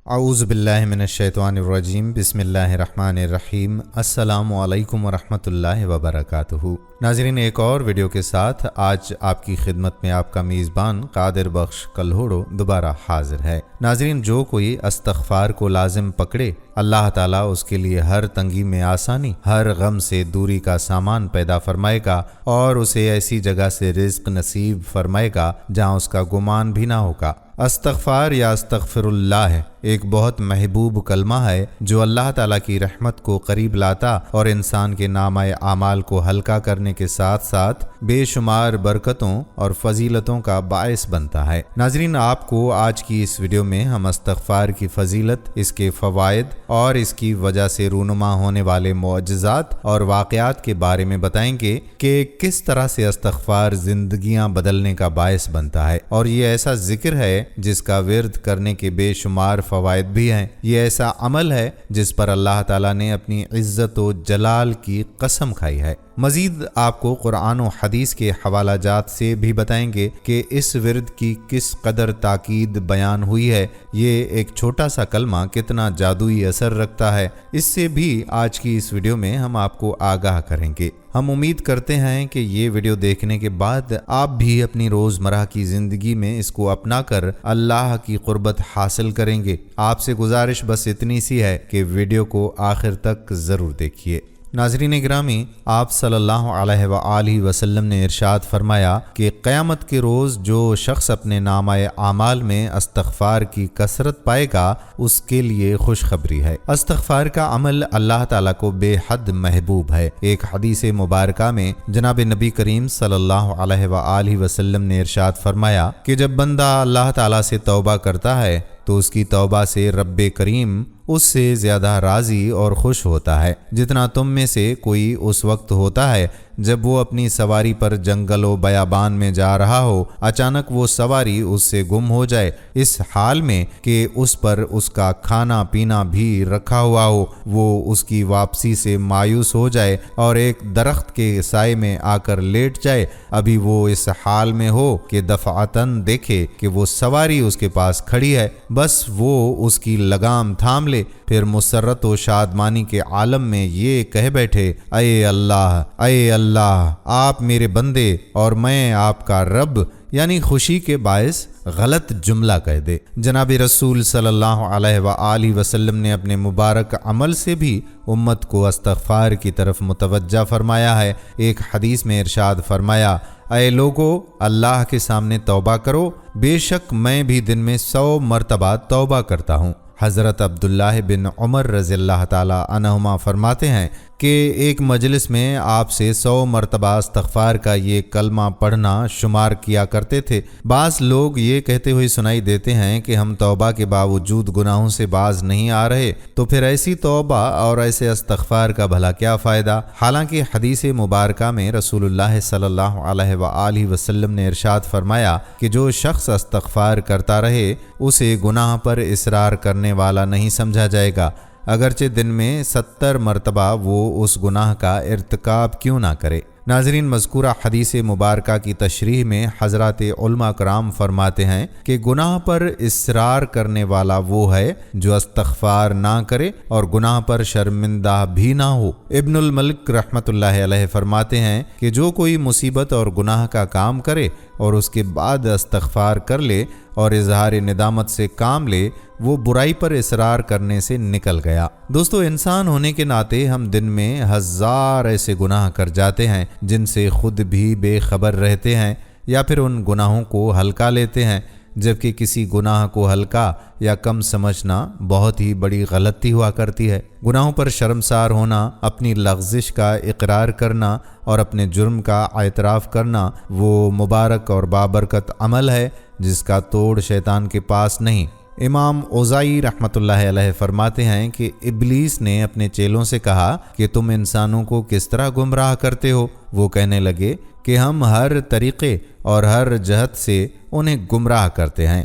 اعوذ باللہ من الشیطان الرجیم بسم اللہ الرحمن الرحیم السلام علیکم ورحمۃ اللہ وبرکاتہ۔ ناظرین، ایک اور ویڈیو کے ساتھ آج آپ کی خدمت میں آپ کا میزبان قادر بخش کلہوڑو دوبارہ حاضر ہے۔ ناظرین، جو کوئی استغفار کو لازم پکڑے، اللہ تعالیٰ اس کے لیے ہر تنگی میں آسانی، ہر غم سے دوری کا سامان پیدا فرمائے گا اور اسے ایسی جگہ سے رزق نصیب فرمائے گا جہاں اس کا گمان بھی نہ ہوگا۔ استغفار یا استغفر اللہ ہے ایک بہت محبوب کلمہ ہے جو اللہ تعالیٰ کی رحمت کو قریب لاتا اور انسان کے نامہ اعمال کو ہلکا کرنے کے ساتھ ساتھ بے شمار برکتوں اور فضیلتوں کا باعث بنتا ہے۔ ناظرین، آپ کو آج کی اس ویڈیو میں ہم استغفار کی فضیلت، اس کے فوائد اور اس کی وجہ سے رونما ہونے والے معجزات اور واقعات کے بارے میں بتائیں گے کہ کس طرح سے استغفار زندگیاں بدلنے کا باعث بنتا ہے، اور یہ ایسا ذکر ہے جس کا ورد کرنے کے بے شمار فوائد بھی ہیں۔ یہ ایسا عمل ہے جس پر اللہ تعالیٰ نے اپنی عزت و جلال کی قسم کھائی ہے۔ مزید آپ کو قرآن و حدیث کے حوالہ جات سے بھی بتائیں گے کہ اس ورد کی کس قدر تاکید بیان ہوئی ہے، یہ ایک چھوٹا سا کلمہ کتنا جادوئی اثر رکھتا ہے، اس سے بھی آج کی اس ویڈیو میں ہم آپ کو آگاہ کریں گے۔ ہم امید کرتے ہیں کہ یہ ویڈیو دیکھنے کے بعد آپ بھی اپنی روزمرہ کی زندگی میں اس کو اپنا کر اللہ کی قربت حاصل کریں گے۔ آپ سے گزارش بس اتنی سی ہے کہ ویڈیو کو آخر تک ضرور دیکھیے۔ ناظرین گرامی، آپ صلی اللہ علیہ وآلہ وسلم نے ارشاد فرمایا کہ قیامت کے روز جو شخص اپنے نامہ اعمال میں استغفار کی کثرت پائے گا، اس کے لیے خوشخبری ہے۔ استغفار کا عمل اللہ تعالیٰ کو بے حد محبوب ہے۔ ایک حدیث مبارکہ میں جناب نبی کریم صلی اللہ علیہ وآلہ وسلم نے ارشاد فرمایا کہ جب بندہ اللہ تعالیٰ سے توبہ کرتا ہے تو اس کی توبہ سے رب کریم اس سے زیادہ راضی اور خوش ہوتا ہے جتنا تم میں سے کوئی اس وقت ہوتا ہے جب وہ اپنی سواری پر جنگل و بیابان میں جا رہا ہو، اچانک وہ سواری اس سے گم ہو جائے، اس حال میں کہ اس پر اس کا کھانا پینا بھی رکھا ہوا ہو، وہ اس کی واپسی سے مایوس ہو جائے اور ایک درخت کے سائے میں آ کر لیٹ جائے۔ ابھی وہ اس حال میں ہو کہ دفعتاً دیکھے کہ وہ سواری اس کے پاس کھڑی ہے، بس وہ اس کی لگام تھام لے، پھر مسرت و شادمانی کے عالم میں یہ کہہ بیٹھے، اے اللہ، اے اللہ، آپ میرے بندے اور میں آپ کا رب، یعنی خوشی کے باعث غلط جملہ کہہ دے۔ جناب رسول صلی اللہ علیہ وآلہ وسلم نے اپنے مبارک عمل سے بھی امت کو استغفار کی طرف متوجہ فرمایا ہے۔ ایک حدیث میں ارشاد فرمایا، اے لوگو، اللہ کے سامنے توبہ کرو، بے شک میں بھی دن میں 100 مرتبہ توبہ کرتا ہوں۔ حضرت عبداللہ بن عمر رضی اللہ تعالی عنہما فرماتے ہیں کہ ایک مجلس میں آپ سے 100 مرتبہ استغفار کا یہ کلمہ پڑھنا شمار کیا کرتے تھے۔ بعض لوگ یہ کہتے ہوئے سنائی دیتے ہیں کہ ہم توبہ کے باوجود گناہوں سے باز نہیں آ رہے، تو پھر ایسی توبہ اور ایسے استغفار کا بھلا کیا فائدہ؟ حالانکہ حدیث مبارکہ میں رسول اللہ صلی اللہ علیہ وآلہ وسلم نے ارشاد فرمایا کہ جو شخص استغفار کرتا رہے اسے گناہ پر اصرار کرنے والا نہیں سمجھا جائے گا، اگرچہ دن میں 70 مرتبہ وہ اس گناہ کا ارتکاب کیوں نہ کرے۔ ناظرین، مذکورہ حدیث مبارکہ کی تشریح میں حضرات علماء کرام فرماتے ہیں کہ گناہ پر اصرار کرنے والا وہ ہے جو استغفار نہ کرے اور گناہ پر شرمندہ بھی نہ ہو۔ ابن الملک رحمۃ اللہ علیہ فرماتے ہیں کہ جو کوئی مصیبت اور گناہ کا کام کرے اور اس کے بعد استغفار کر لے اور اظہار ندامت سے کام لے، وہ برائی پر اصرار کرنے سے نکل گیا۔ دوستو، انسان ہونے کے ناطے ہم دن میں ہزار ایسے گناہ کر جاتے ہیں جن سے خود بھی بے خبر رہتے ہیں یا پھر ان گناہوں کو ہلکا لیتے ہیں، جبکہ کسی گناہ کو ہلکا یا کم سمجھنا بہت ہی بڑی غلطی ہوا کرتی ہے۔ گناہوں پر شرمسار ہونا، اپنی لغزش کا اقرار کرنا اور اپنے جرم کا اعتراف کرنا وہ مبارک اور بابرکت عمل ہے جس کا توڑ شیطان کے پاس نہیں۔ امام اوزائی رحمۃ اللہ علیہ فرماتے ہیں کہ ابلیس نے اپنے چیلوں سے کہا کہ تم انسانوں کو کس طرح گمراہ کرتے ہو؟ وہ کہنے لگے کہ ہم ہر طریقے اور ہر جہت سے انہیں گمراہ کرتے ہیں۔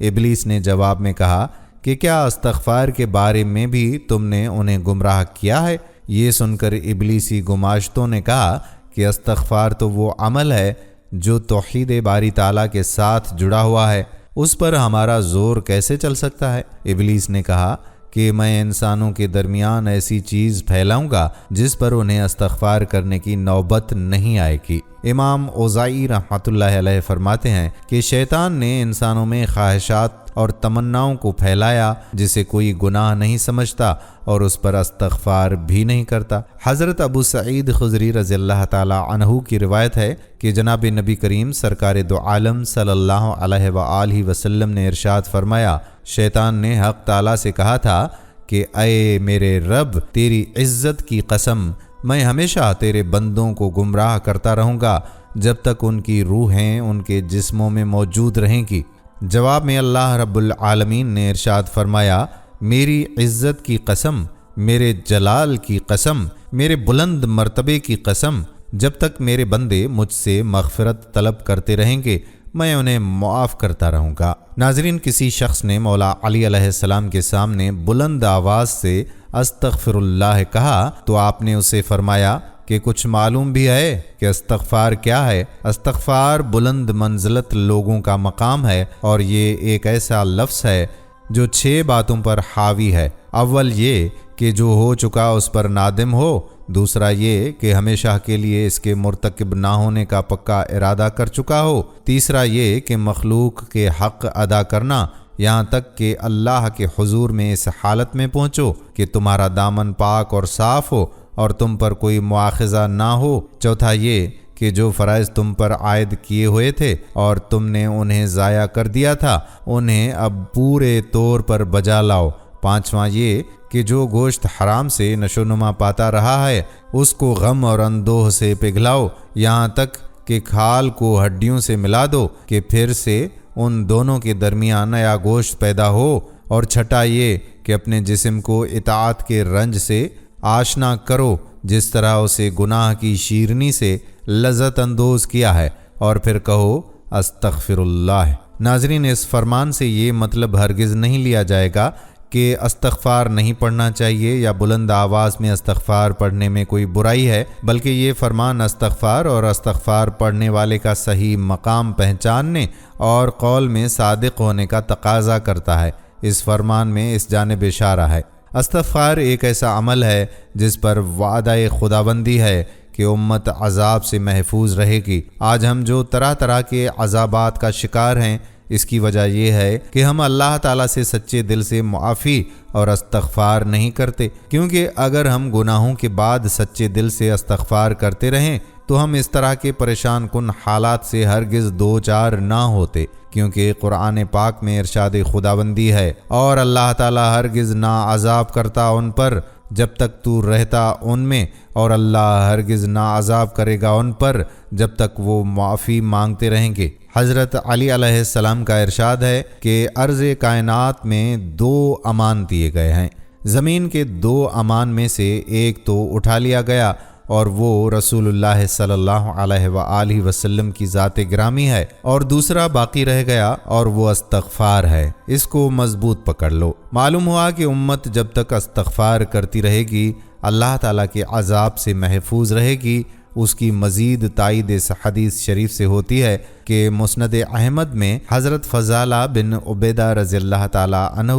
ابلیس نے جواب میں کہا کہ کیا استغفار کے بارے میں بھی تم نے انہیں گمراہ کیا ہے؟ یہ سن کر ابلیسی گماشتوں نے کہا کہ استغفار تو وہ عمل ہے جو توحید باری تعالیٰ کے ساتھ جڑا ہوا ہے، اس پر ہمارا زور کیسے چل سکتا ہے؟ ابلیس نے کہا کہ میں انسانوں کے درمیان ایسی چیز پھیلاؤں گا جس پر انہیں استغفار کرنے کی نوبت نہیں آئے گی۔ امام اوزاعی رحمۃ اللہ علیہ فرماتے ہیں کہ شیطان نے انسانوں میں خواہشات اور تمناؤں کو پھیلایا جسے کوئی گناہ نہیں سمجھتا اور اس پر استغفار بھی نہیں کرتا۔ حضرت ابو سعید خضری رضی اللہ تعالی عنہ کی روایت ہے کہ جناب نبی کریم سرکار دو عالم صلی اللہ علیہ وآلہ وسلم نے ارشاد فرمایا، شیطان نے حق تعالی سے کہا تھا کہ اے میرے رب، تیری عزت کی قسم، میں ہمیشہ تیرے بندوں کو گمراہ کرتا رہوں گا جب تک ان کی روحیں ان کے جسموں میں موجود رہیں گی۔ جواب میں اللہ رب العالمین نے ارشاد فرمایا، میری عزت کی قسم، میرے جلال کی قسم، میرے بلند مرتبے کی قسم، جب تک میرے بندے مجھ سے مغفرت طلب کرتے رہیں گے میں انہیں معاف کرتا رہوں گا۔ ناظرین، کسی شخص نے مولا علی علیہ السلام کے سامنے بلند آواز سے استغفر اللہ کہا تو آپ نے اسے فرمایا کہ کچھ معلوم بھی ہے کہ استغفار کیا ہے؟ استغفار بلند منزلت لوگوں کا مقام ہے اور یہ ایک ایسا لفظ ہے جو 6 باتوں پر حاوی ہے۔ اول یہ کہ جو ہو چکا اس پر نادم ہو، دوسرا یہ کہ ہمیشہ کے لیے اس کے مرتکب نہ ہونے کا پکا ارادہ کر چکا ہو، تیسرا یہ کہ مخلوق کے حق ادا کرنا یہاں تک کہ اللہ کے حضور میں اس حالت میں پہنچو کہ تمہارا دامن پاک اور صاف ہو اور تم پر کوئی مواخذہ نہ ہو، چوتھا یہ کہ جو فرائض تم پر عائد کیے ہوئے تھے اور تم نے انہیں ضائع کر دیا تھا انہیں اب پورے طور پر بجا لاؤ، پانچواں یہ کہ جو گوشت حرام سے نشو نما پاتا رہا ہے اس کو غم اور اندوہ سے پگھلاؤ یہاں تک کہ کھال کو ہڈیوں سے ملا دو کہ پھر سے ان دونوں کے درمیان نیا گوشت پیدا ہو، اور چھٹا یہ کہ اپنے جسم کو اطاعت کے رنج سے آشنا کرو جس طرح اسے گناہ کی شیرنی سے لذت اندوز کیا ہے، اور پھر کہو استغفر اللہ۔ ناظرین، اس فرمان سے یہ مطلب ہرگز نہیں لیا جائے گا کہ استغفار نہیں پڑھنا چاہیے یا بلند آواز میں استغفار پڑھنے میں کوئی برائی ہے، بلکہ یہ فرمان استغفار اور استغفار پڑھنے والے کا صحیح مقام پہچاننے اور قول میں صادق ہونے کا تقاضا کرتا ہے۔ اس فرمان میں اس جانب اشارہ ہے۔ استغفار ایک ایسا عمل ہے جس پر وعدہ خداوندی ہے کہ امت عذاب سے محفوظ رہے گی۔ آج ہم جو طرح طرح کے عذابات کا شکار ہیں، اس کی وجہ یہ ہے کہ ہم اللہ تعالیٰ سے سچے دل سے معافی اور استغفار نہیں کرتے، کیونکہ اگر ہم گناہوں کے بعد سچے دل سے استغفار کرتے رہیں تو ہم اس طرح کے پریشان کن حالات سے ہرگز دوچار نہ ہوتے، کیونکہ قرآن پاک میں ارشاد خداوندی ہے، اور اللہ تعالیٰ ہرگز نہ عذاب کرتا ان پر جب تک تو رہتا ان میں، اور اللہ ہرگز نہ عذاب کرے گا ان پر جب تک وہ معافی مانگتے رہیں گے۔ حضرت علی علیہ السلام کا ارشاد ہے کہ عرض کائنات میں 2 امان دیے گئے ہیں، زمین کے 2 امان میں سے ایک تو اٹھا لیا گیا اور وہ رسول اللہ صلی اللہ علیہ وآلہ وسلم کی ذات گرامی ہے، اور دوسرا باقی رہ گیا اور وہ استغفار ہے، اس کو مضبوط پکڑ لو۔ معلوم ہوا کہ امت جب تک استغفار کرتی رہے گی اللہ تعالیٰ کے عذاب سے محفوظ رہے گی۔ اس کی مزید تائید اس حدیث شریف سے ہوتی ہے کہ مسند احمد میں حضرت فضالہ بن عبیدہ رضی اللہ تعالی عنہ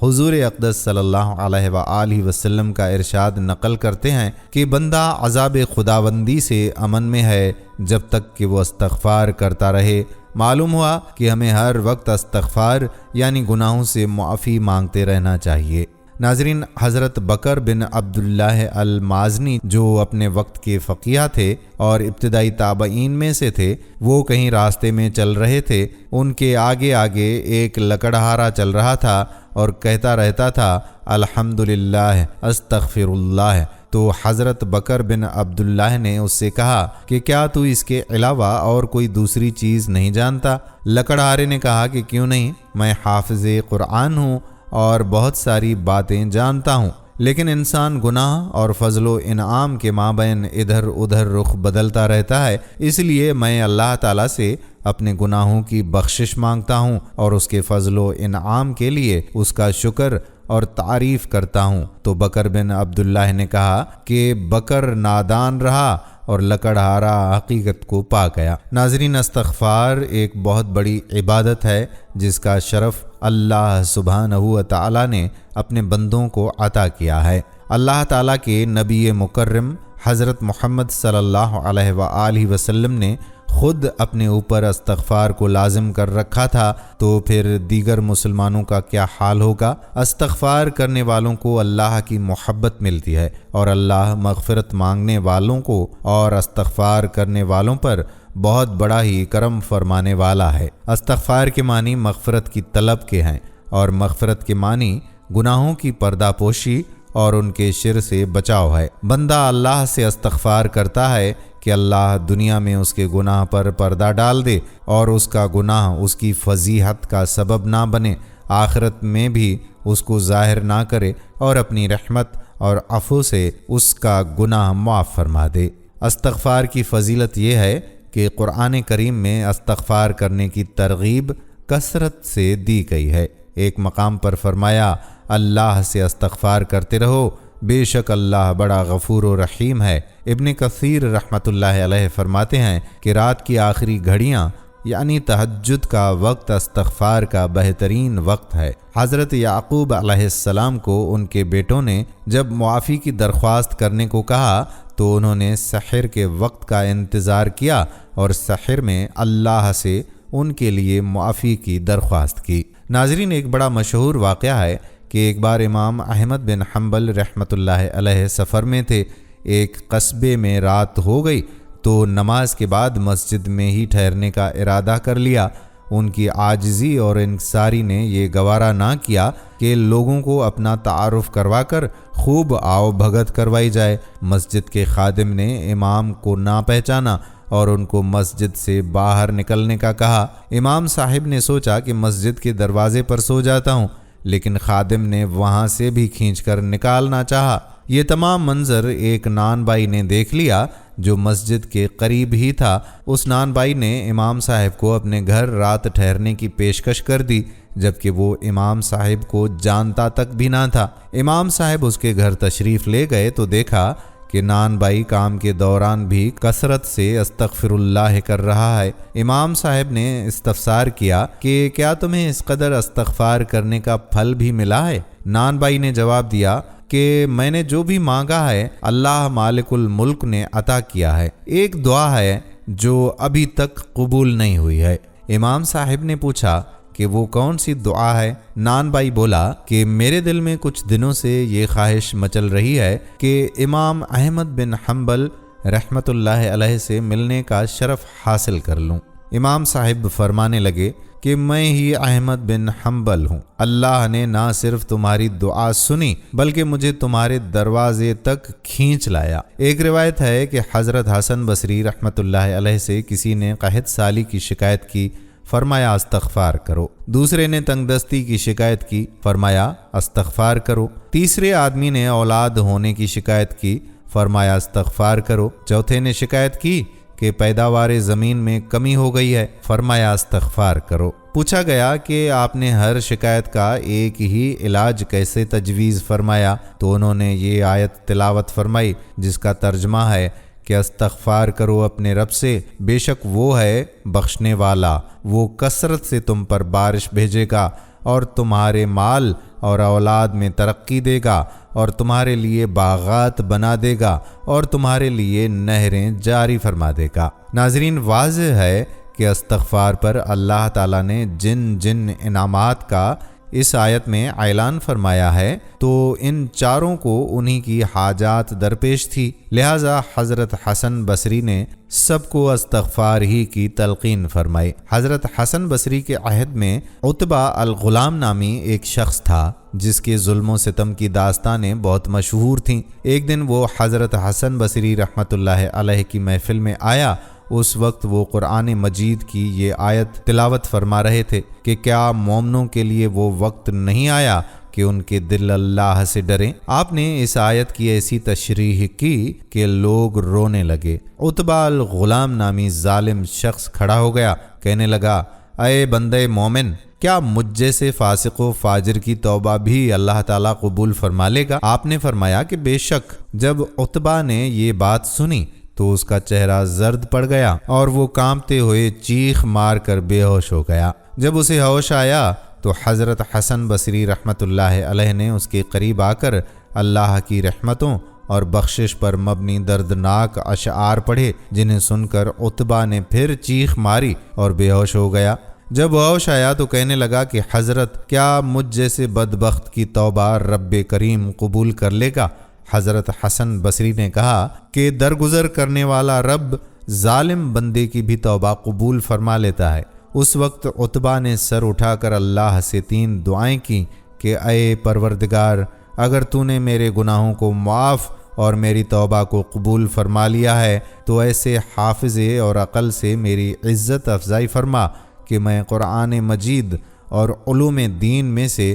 حضور اقدس صلی اللہ علیہ وآلہ وسلم کا ارشاد نقل کرتے ہیں کہ بندہ عذاب خداوندی سے امن میں ہے جب تک کہ وہ استغفار کرتا رہے۔ معلوم ہوا کہ ہمیں ہر وقت استغفار یعنی گناہوں سے معافی مانگتے رہنا چاہیے۔ ناظرین، حضرت بکر بن عبداللہ المازنی جو اپنے وقت کے فقیہ تھے اور ابتدائی تابعین میں سے تھے، وہ کہیں راستے میں چل رہے تھے، ان کے آگے آگے ایک لکڑہارا چل رہا تھا اور کہتا رہتا تھا الحمدللہ استغفر اللہ۔ تو حضرت بکر بن عبداللہ نے اس سے کہا کہ کیا تو اس کے علاوہ اور کوئی دوسری چیز نہیں جانتا؟ لکڑہارے نے کہا کہ کیوں نہیں، میں حافظ قرآن ہوں اور بہت ساری باتیں جانتا ہوں، لیکن انسان گناہ اور فضل و انعام کے مابین ادھر ادھر رخ بدلتا رہتا ہے، اس لیے میں اللہ تعالیٰ سے اپنے گناہوں کی بخشش مانگتا ہوں اور اس کے فضل و انعام کے لیے اس کا شکر اور تعریف کرتا ہوں۔ تو بکر بن عبداللہ نے کہا کہ بکر نادان رہا اور لکڑہارا حقیقت کو پا گیا۔ ناظرین، استغفار ایک بہت بڑی عبادت ہے جس کا شرف اللہ سبحانہ و تعالی نے اپنے بندوں کو عطا کیا ہے۔ اللہ تعالیٰ کے نبی مکرم حضرت محمد صلی اللہ علیہ وآلہ وسلم نے خود اپنے اوپر استغفار کو لازم کر رکھا تھا، تو پھر دیگر مسلمانوں کا کیا حال ہوگا؟ استغفار کرنے والوں کو اللہ کی محبت ملتی ہے، اور اللہ مغفرت مانگنے والوں کو اور استغفار کرنے والوں پر بہت بڑا ہی کرم فرمانے والا ہے۔ استغفار کے معنی مغفرت کی طلب کے ہیں، اور مغفرت کے معنی گناہوں کی پردہ پوشی اور ان کے شر سے بچاؤ ہے۔ بندہ اللہ سے استغفار کرتا ہے کہ اللہ دنیا میں اس کے گناہ پر پردہ ڈال دے اور اس کا گناہ اس کی فضیحت کا سبب نہ بنے، آخرت میں بھی اس کو ظاہر نہ کرے اور اپنی رحمت اور عفو سے اس کا گناہ معاف فرما دے۔ استغفار کی فضیلت یہ ہے کہ قرآن کریم میں استغفار کرنے کی ترغیب کثرت سے دی گئی ہے۔ ایک مقام پر فرمایا، اللہ سے استغفار کرتے رہو، بے شک اللہ بڑا غفور و رحیم ہے۔ ابن کثیر رحمۃ اللہ علیہ فرماتے ہیں کہ رات کی آخری گھڑیاں یعنی تہجد کا وقت استغفار کا بہترین وقت ہے۔ حضرت یعقوب علیہ السلام کو ان کے بیٹوں نے جب معافی کی درخواست کرنے کو کہا تو انہوں نے سحر کے وقت کا انتظار کیا اور سحر میں اللہ سے ان کے لیے معافی کی درخواست کی۔ ناظرین، ایک بڑا مشہور واقعہ ہے کہ ایک بار امام احمد بن حنبل رحمۃ اللہ علیہ سفر میں تھے۔ ایک قصبے میں رات ہو گئی تو نماز کے بعد مسجد میں ہی ٹھہرنے کا ارادہ کر لیا۔ ان کی عاجزی اور انکساری نے یہ گوارا نہ کیا کہ لوگوں کو اپنا تعارف کروا کر خوب آؤ بھگت کروائی جائے۔ مسجد کے خادم نے امام کو نہ پہچانا اور ان کو مسجد سے باہر نکلنے کا کہا۔ امام صاحب نے سوچا کہ مسجد کے دروازے پر سو جاتا ہوں، لیکن خادم نے وہاں سے بھی کھینچ کر نکالنا چاہا۔ یہ تمام منظر ایک نان بائی نے دیکھ لیا جو مسجد کے قریب ہی تھا۔ اس نان بائی نے امام صاحب کو اپنے گھر رات ٹھہرنے کی پیشکش کر دی، جبکہ وہ امام صاحب کو جانتا تک بھی نہ تھا۔ امام صاحب اس کے گھر تشریف لے گئے تو دیکھا کہ نان بائی کام کے دوران بھی کثرت سے استغفر اللہ کر رہا ہے۔ امام صاحب نے استفسار کیا کہ کیا تمہیں اس قدر استغفار کرنے کا پھل بھی ملا ہے؟ نان بائی نے جواب دیا کہ میں نے جو بھی مانگا ہے اللہ مالک الملک نے عطا کیا ہے، ایک دعا ہے جو ابھی تک قبول نہیں ہوئی ہے۔ امام صاحب نے پوچھا کہ وہ کون سی دعا ہے؟ نان بائی بولا کہ میرے دل میں کچھ دنوں سے یہ خواہش مچل رہی ہے کہ امام احمد بن حنبل رحمۃ اللہ علیہ سے ملنے کا شرف حاصل کر لوں۔ امام صاحب فرمانے لگے کہ میں ہی احمد بن حنبل ہوں۔ اللہ نے نہ صرف تمہاری دعا سنی بلکہ مجھے تمہارے دروازے تک کھینچ لایا۔ ایک روایت ہے کہ حضرت حسن بصری رحمۃ اللہ علیہ سے کسی نے قحط سالی کی شکایت کی، فرمایا استغفار کرو۔ دوسرے نے تنگ دستی کی شکایت کی، فرمایا استغفار کرو۔ تیسرے آدمی نے اولاد ہونے کی شکایت کی، فرمایا استغفار کرو۔ چوتھے نے شکایت کی کہ پیداوار زمین میں کمی ہو گئی ہے، فرمایا استغفار کرو۔ پوچھا گیا کہ آپ نے ہر شکایت کا ایک ہی علاج کیسے تجویز فرمایا؟ تو انہوں نے یہ آیت تلاوت فرمائی جس کا ترجمہ ہے کہ استغفار کرو اپنے رب سے، بے شک وہ ہے بخشنے والا، وہ کثرت سے تم پر بارش بھیجے گا اور تمہارے مال اور اولاد میں ترقی دے گا اور تمہارے لیے باغات بنا دے گا اور تمہارے لیے نہریں جاری فرما دے گا۔ ناظرین، واضح ہے کہ استغفار پر اللہ تعالیٰ نے جن جن انعامات کا اس آیت میں اعلان فرمایا ہے تو ان چاروں کو انہی کی حاجات درپیش تھی، لہٰذا حضرت حسن بصری نے سب کو استغفار ہی کی تلقین فرمائی۔ حضرت حسن بصری کے عہد میں عتبہ الغلام نامی ایک شخص تھا جس کے ظلم و ستم کی داستانیں بہت مشہور تھیں۔ ایک دن وہ حضرت حسن بصری رحمۃ اللہ علیہ کی محفل میں آیا۔ اس وقت وہ قرآن مجید کی یہ آیت تلاوت فرما رہے تھے کہ کیا مومنوں کے لیے وہ وقت نہیں آیا کہ ان کے دل اللہ سے ڈریں؟ آپ نے اس آیت کی ایسی تشریح کی کہ لوگ رونے لگے۔ عتبہ الغلام نامی ظالم شخص کھڑا ہو گیا، کہنے لگا، اے بندے مومن، کیا مجھ جیسے فاسق و فاجر کی توبہ بھی اللہ تعالیٰ قبول فرما لے گا؟ آپ نے فرمایا کہ بے شک۔ جب عتبہ نے یہ بات سنی تو اس کا چہرہ زرد پڑ گیا اور وہ کانپتے ہوئے چیخ مار کر بے ہوش ہو گیا۔ جب اسے ہوش آیا تو حضرت حسن بصری رحمۃ اللہ علیہ نے اس کے قریب آ کر اللہ کی رحمتوں اور بخشش پر مبنی دردناک اشعار پڑھے، جنہیں سن کر عتبہ نے پھر چیخ ماری اور بے ہوش ہو گیا۔ جب ہوش آیا تو کہنے لگا کہ حضرت، کیا مجھ جیسے بدبخت کی توبہ رب کریم قبول کر لے گا؟ حضرت حسن بصری نے کہا کہ درگزر کرنے والا رب ظالم بندے کی بھی توبہ قبول فرما لیتا ہے۔ اس وقت عتبہ نے سر اٹھا کر اللہ سے 3 دعائیں کی کہ اے پروردگار، اگر تو نے میرے گناہوں کو معاف اور میری توبہ کو قبول فرما لیا ہے تو ایسے حافظے اور عقل سے میری عزت افزائی فرما کہ میں قرآن مجید اور علوم دین میں سے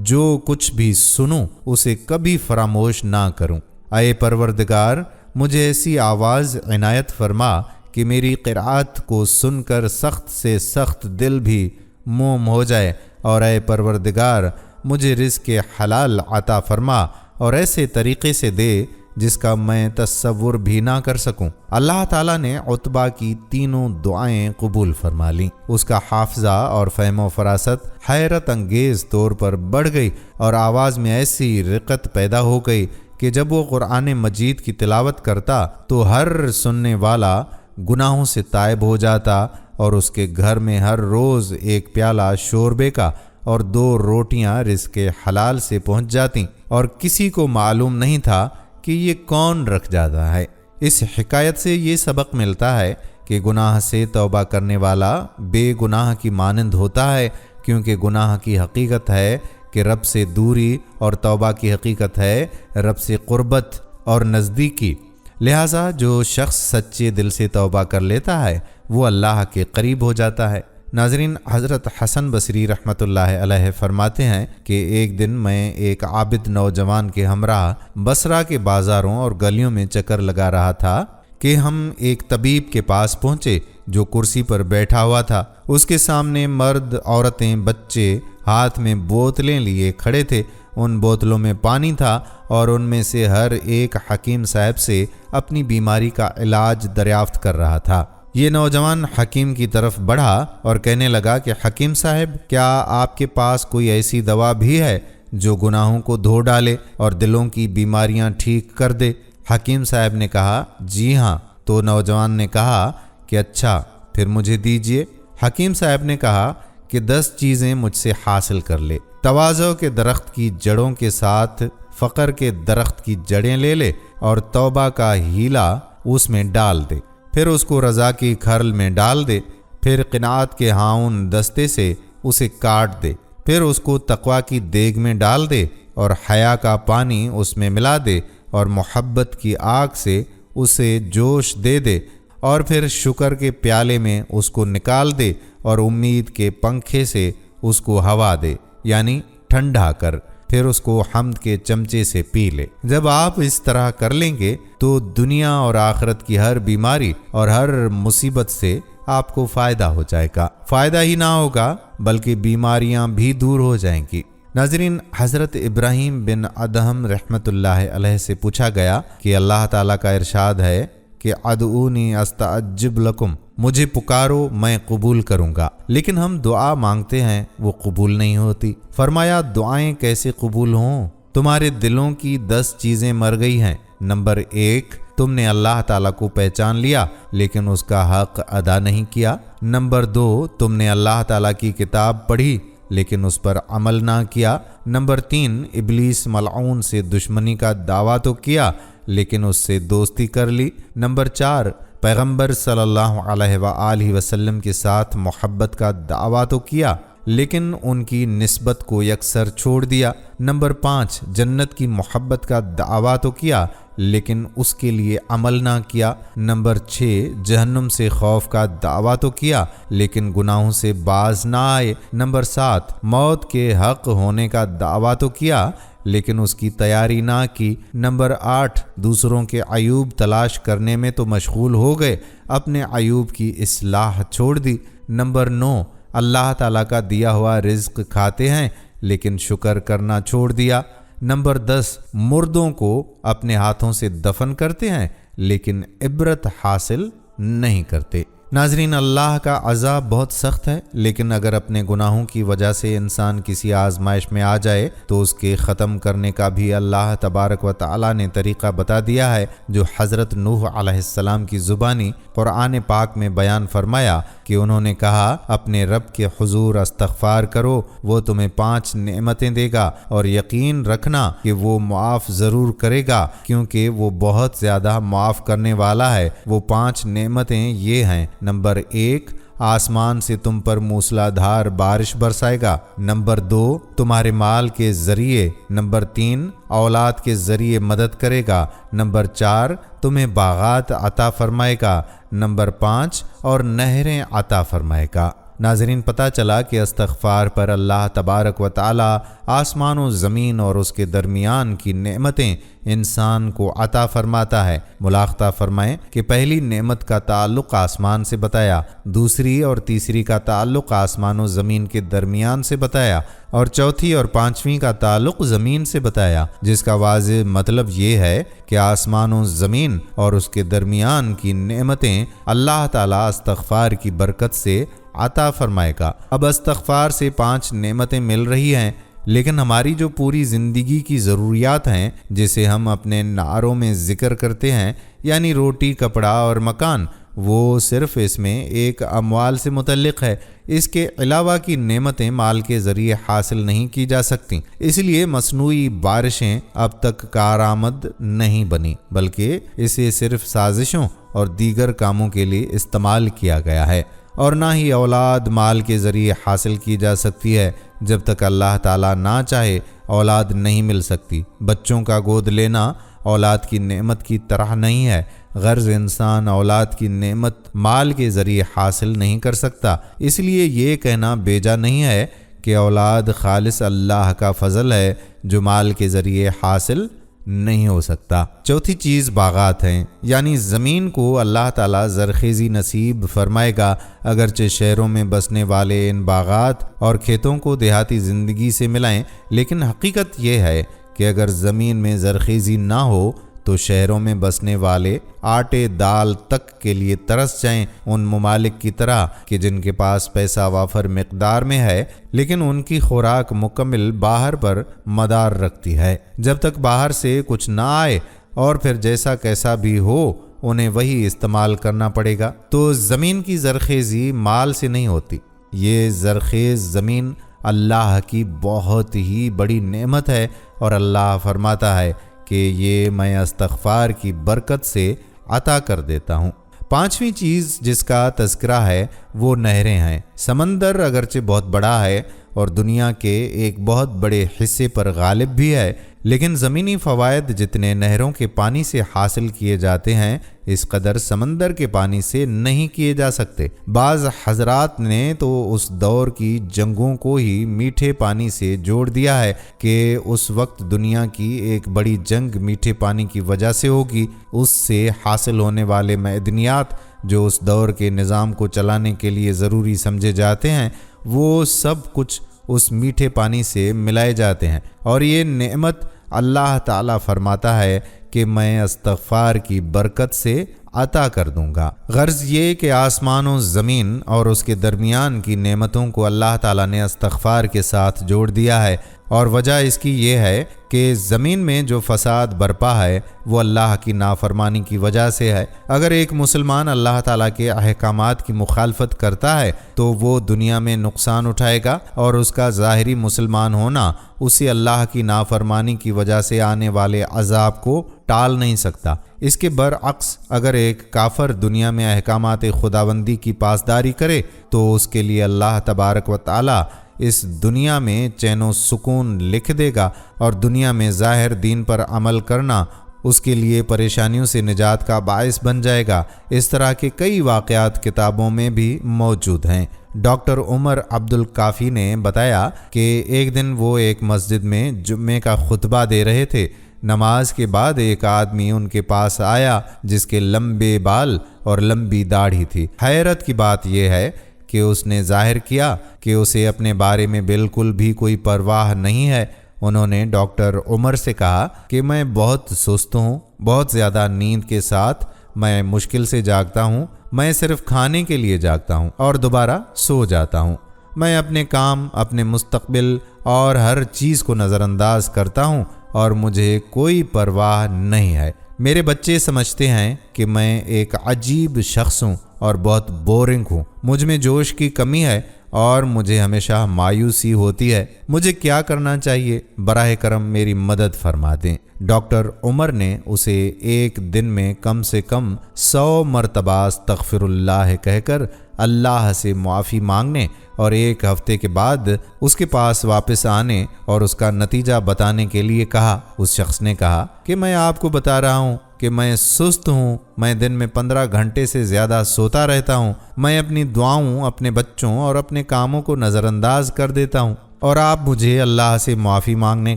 جو کچھ بھی سنوں اسے کبھی فراموش نہ کروں۔ اے پروردگار، مجھے ایسی آواز عنایت فرما کہ میری قرأت کو سن کر سخت سے سخت دل بھی موم ہو جائے، اور اے پروردگار، مجھے رزق حلال عطا فرما اور ایسے طریقے سے دے جس کا میں تصور بھی نہ کر سکوں۔ اللہ تعالیٰ نے عتبہ کی 3 دعائیں قبول فرما لیں۔ اس کا حافظہ اور فہم و فراست حیرت انگیز طور پر بڑھ گئی اور آواز میں ایسی رقت پیدا ہو گئی کہ جب وہ قرآن مجید کی تلاوت کرتا تو ہر سننے والا گناہوں سے تائب ہو جاتا، اور اس کے گھر میں ہر روز 1 پیالہ شوربے کا اور 2 روٹیاں رزق حلال سے پہنچ جاتیں، اور کسی کو معلوم نہیں تھا کہ یہ کون رکھ جاتا ہے۔ اس حکایت سے یہ سبق ملتا ہے کہ گناہ سے توبہ کرنے والا بے گناہ کی مانند ہوتا ہے، کیونکہ گناہ کی حقیقت ہے کہ رب سے دوری اور توبہ کی حقیقت ہے رب سے قربت اور نزدیکی۔ لہٰذا جو شخص سچے دل سے توبہ کر لیتا ہے وہ اللہ کے قریب ہو جاتا ہے۔ ناظرین، حضرت حسن بصری رحمۃ اللہ علیہ فرماتے ہیں کہ ایک دن میں ایک عابد نوجوان کے ہمراہ بصرہ کے بازاروں اور گلیوں میں چکر لگا رہا تھا کہ ہم ایک طبیب کے پاس پہنچے جو کرسی پر بیٹھا ہوا تھا۔ اس کے سامنے مرد، عورتیں، بچے ہاتھ میں بوتلیں لیے کھڑے تھے۔ ان بوتلوں میں پانی تھا اور ان میں سے ہر ایک حکیم صاحب سے اپنی بیماری کا علاج دریافت کر رہا تھا۔ یہ نوجوان حکیم کی طرف بڑھا اور کہنے لگا کہ حکیم صاحب، کیا آپ کے پاس کوئی ایسی دوا بھی ہے جو گناہوں کو دھو ڈالے اور دلوں کی بیماریاں ٹھیک کر دے؟ حکیم صاحب نے کہا، جی ہاں۔ تو نوجوان نے کہا کہ اچھا، پھر مجھے دیجئے۔ حکیم صاحب نے کہا کہ 10 چیزیں مجھ سے حاصل کر لے۔ تواضع کے درخت کی جڑوں کے ساتھ فقر کے درخت کی جڑیں لے لے اور توبہ کا ہیلا اس میں ڈال دے، پھر اس کو رضا کی کھرل میں ڈال دے، پھر قناعت کے ہاون دستے سے اسے کاٹ دے، پھر اس کو تقویٰ کی دیگ میں ڈال دے اور حیا کا پانی اس میں ملا دے اور محبت کی آگ سے اسے جوش دے دے، اور پھر شکر کے پیالے میں اس کو نکال دے اور امید کے پنکھے سے اس کو ہوا دے، یعنی ٹھنڈا کر، پھر اس کو حمد کے چمچے سے پی لے۔ جب آپ اس طرح کر لیں گے تو دنیا اور آخرت کی ہر بیماری اور ہر مصیبت سے آپ کو فائدہ ہو جائے گا۔ فائدہ ہی نہ ہوگا بلکہ بیماریاں بھی دور ہو جائیں گی۔ ناظرین، حضرت ابراہیم بن ادہم رحمۃ اللہ علیہ سے پوچھا گیا کہ اللہ تعالیٰ کا ارشاد ہے کہ ادعونی استجب لکم، مجھے پکارو میں قبول کروں گا، لیکن ہم دعا مانگتے ہیں وہ قبول نہیں ہوتی۔ فرمایا، دعائیں کیسے قبول ہوں؟ تمہارے دلوں کی 10 چیزیں مر گئی ہیں۔ نمبر 1، تم نے اللہ تعالیٰ کو پہچان لیا لیکن اس کا حق ادا نہیں کیا۔ نمبر 2، تم نے اللہ تعالیٰ کی کتاب پڑھی لیکن اس پر عمل نہ کیا۔ نمبر 3، ابلیس ملعون سے دشمنی کا دعویٰ تو کیا لیکن اس سے دوستی کر لی۔ نمبر 4، پیغمبر صلی اللہ علیہ وآلہ وسلم کے ساتھ محبت کا دعویٰ تو کیا لیکن ان کی نسبت کو یکسر چھوڑ دیا۔ نمبر 5، جنت کی محبت کا دعویٰ تو کیا لیکن اس کے لیے عمل نہ کیا۔ نمبر 6، جہنم سے خوف کا دعویٰ تو کیا لیکن گناہوں سے باز نہ آئے۔ نمبر 7، موت کے حق ہونے کا دعویٰ تو کیا لیکن اس کی تیاری نہ کی۔ نمبر 8، دوسروں کے عیوب تلاش کرنے میں تو مشغول ہو گئے، اپنے عیوب کی اصلاح چھوڑ دی۔ نمبر 9، اللہ تعالیٰ کا دیا ہوا رزق کھاتے ہیں لیکن شکر کرنا چھوڑ دیا۔ نمبر 10، مردوں کو اپنے ہاتھوں سے دفن کرتے ہیں لیکن عبرت حاصل نہیں کرتے۔ ناظرین، اللہ کا عذاب بہت سخت ہے، لیکن اگر اپنے گناہوں کی وجہ سے انسان کسی آزمائش میں آ جائے تو اس کے ختم کرنے کا بھی اللہ تبارک و تعالی نے طریقہ بتا دیا ہے، جو حضرت نوح علیہ السلام کی زبانی قرآن پاک میں بیان فرمایا کہ انہوں نے کہا اپنے رب کے حضور استغفار کرو، وہ تمہیں 5 نعمتیں دے گا اور یقین رکھنا کہ وہ معاف ضرور کرے گا، کیونکہ وہ بہت زیادہ معاف کرنے والا ہے۔ وہ 5 نعمتیں یہ ہیں: نمبر 1، آسمان سے تم پر موسلا دھار بارش برسائے گا۔ نمبر 2، تمہارے مال کے ذریعے۔ نمبر 3، اولاد کے ذریعے مدد کرے گا۔ نمبر 4، تمہیں باغات عطا فرمائے گا۔ نمبر 5، اور نہریں عطا فرمائے گا۔ ناظرین، پتہ چلا کہ استغفار پر اللہ تبارک و تعالی آسمان و زمین اور اس کے درمیان کی نعمتیں انسان کو عطا فرماتا ہے۔ ملاحظہ فرمائیں کہ پہلی نعمت کا تعلق آسمان سے بتایا، دوسری اور تیسری کا تعلق آسمان و زمین کے درمیان سے بتایا، اور چوتھی اور پانچویں کا تعلق زمین سے بتایا، جس کا واضح مطلب یہ ہے کہ آسمان و زمین اور اس کے درمیان کی نعمتیں اللہ تعالیٰ استغفار کی برکت سے عطا فرمائے گا۔ اب استغفار سے 5 نعمتیں مل رہی ہیں، لیکن ہماری جو پوری زندگی کی ضروریات ہیں، جسے ہم اپنے نعروں میں ذکر کرتے ہیں، یعنی روٹی، کپڑا اور مکان، وہ صرف اس میں ایک اموال سے متعلق ہے۔ اس کے علاوہ کی نعمتیں مال کے ذریعے حاصل نہیں کی جا سکتی، اس لیے مصنوعی بارشیں اب تک کارآمد نہیں بنی، بلکہ اسے صرف سازشوں اور دیگر کاموں کے لیے استعمال کیا گیا ہے، اور نہ ہی اولاد مال کے ذریعے حاصل کی جا سکتی ہے۔ جب تک اللہ تعالیٰ نہ چاہے اولاد نہیں مل سکتی۔ بچوں کا گود لینا اولاد کی نعمت کی طرح نہیں ہے، غرض انسان اولاد کی نعمت مال کے ذریعے حاصل نہیں کر سکتا، اس لیے یہ کہنا بیجا نہیں ہے کہ اولاد خالص اللہ کا فضل ہے جو مال کے ذریعے حاصل نہیں ہو سکتا۔ چوتھی چیز باغات ہیں، یعنی زمین کو اللہ تعالیٰ زرخیزی نصیب فرمائے گا۔ اگرچہ شہروں میں بسنے والے ان باغات اور کھیتوں کو دیہاتی زندگی سے ملائیں، لیکن حقیقت یہ ہے کہ اگر زمین میں زرخیزی نہ ہو تو شہروں میں بسنے والے آٹے دال تک کے لیے ترس جائیں، ان ممالک کی طرح کہ جن کے پاس پیسہ وافر مقدار میں ہے، لیکن ان کی خوراک مکمل باہر پر مدار رکھتی ہے۔ جب تک باہر سے کچھ نہ آئے اور پھر جیسا کیسا بھی ہو انہیں وہی استعمال کرنا پڑے گا۔ تو زمین کی زرخیزی مال سے نہیں ہوتی، یہ زرخیز زمین اللہ کی بہت ہی بڑی نعمت ہے، اور اللہ فرماتا ہے کہ یہ میں استغفار کی برکت سے عطا کر دیتا ہوں۔ 5ویں چیز جس کا تذکرہ ہے وہ نہریں ہیں۔ سمندر اگرچہ بہت بڑا ہے اور دنیا کے ایک بہت بڑے حصے پر غالب بھی ہے، لیکن زمینی فوائد جتنے نہروں کے پانی سے حاصل کیے جاتے ہیں اس قدر سمندر کے پانی سے نہیں کیے جا سکتے۔ بعض حضرات نے تو اس دور کی جنگوں کو ہی میٹھے پانی سے جوڑ دیا ہے کہ اس وقت دنیا کی ایک بڑی جنگ میٹھے پانی کی وجہ سے ہوگی۔ اس سے حاصل ہونے والے معدنیات جو اس دور کے نظام کو چلانے کے لیے ضروری سمجھے جاتے ہیں، وہ سب کچھ اس میٹھے پانی سے ملائے جاتے ہیں، اور یہ نعمت اللہ تعالیٰ فرماتا ہے کہ میں استغفار کی برکت سے عطا کر دوں گا۔ غرض یہ کہ آسمان و زمین اور اس کے درمیان کی نعمتوں کو اللہ تعالیٰ نے استغفار کے ساتھ جوڑ دیا ہے، اور وجہ اس کی یہ ہے کہ زمین میں جو فساد برپا ہے وہ اللہ کی نافرمانی کی وجہ سے ہے۔ اگر ایک مسلمان اللہ تعالیٰ کے احکامات کی مخالفت کرتا ہے تو وہ دنیا میں نقصان اٹھائے گا، اور اس کا ظاہری مسلمان ہونا اسے اللہ کی نافرمانی کی وجہ سے آنے والے عذاب کو ٹال نہیں سکتا۔ اس کے برعکس اگر ایک کافر دنیا میں احکامات خداوندی کی پاسداری کرے تو اس کے لیے اللہ تبارک و تعالی اس دنیا میں چین و سکون لکھ دے گا، اور دنیا میں ظاہر دین پر عمل کرنا اس کے لیے پریشانیوں سے نجات کا باعث بن جائے گا۔ اس طرح کے کئی واقعات کتابوں میں بھی موجود ہیں۔ ڈاکٹر عمر عبدالکافی نے بتایا کہ ایک دن وہ ایک مسجد میں جمعے کا خطبہ دے رہے تھے۔ نماز کے بعد ایک آدمی ان کے پاس آیا جس کے لمبے بال اور لمبی داڑھی تھی۔ حیرت کی بات یہ ہے کہ اس نے ظاہر کیا کہ اسے اپنے بارے میں بالکل بھی کوئی پرواہ نہیں ہے۔ انہوں نے ڈاکٹر عمر سے کہا کہ میں بہت سست ہوں بہت زیادہ نیند کے ساتھ میں مشکل سے جاگتا ہوں، میں صرف کھانے کے لیے جاگتا ہوں اور دوبارہ سو جاتا ہوں۔ میں اپنے کام، اپنے مستقبل اور ہر چیز کو نظر انداز کرتا ہوں اور مجھے کوئی پرواہ نہیں ہے۔ میرے بچے سمجھتے ہیں کہ میں ایک عجیب شخص ہوں اور بہت بورنگ ہوں۔ مجھ میں جوش کی کمی ہے اور مجھے ہمیشہ مایوسی ہوتی ہے۔ مجھے کیا کرنا چاہیے؟ براہ کرم میری مدد فرما دیں۔ ڈاکٹر عمر نے اسے ایک دن میں کم سے کم 100 مرتبہ استغفر اللہ کہہ کر اللہ سے معافی مانگنے اور ایک ہفتے کے بعد اس کے پاس واپس آنے اور اس کا نتیجہ بتانے کے لیے کہا۔ اس شخص نے کہا کہ میں آپ کو بتا رہا ہوں کہ میں سست ہوں، میں دن میں 15 گھنٹے سے زیادہ سوتا رہتا ہوں، میں اپنی دعاؤں، اپنے بچوں اور اپنے کاموں کو نظر انداز کر دیتا ہوں، اور آپ مجھے اللہ سے معافی مانگنے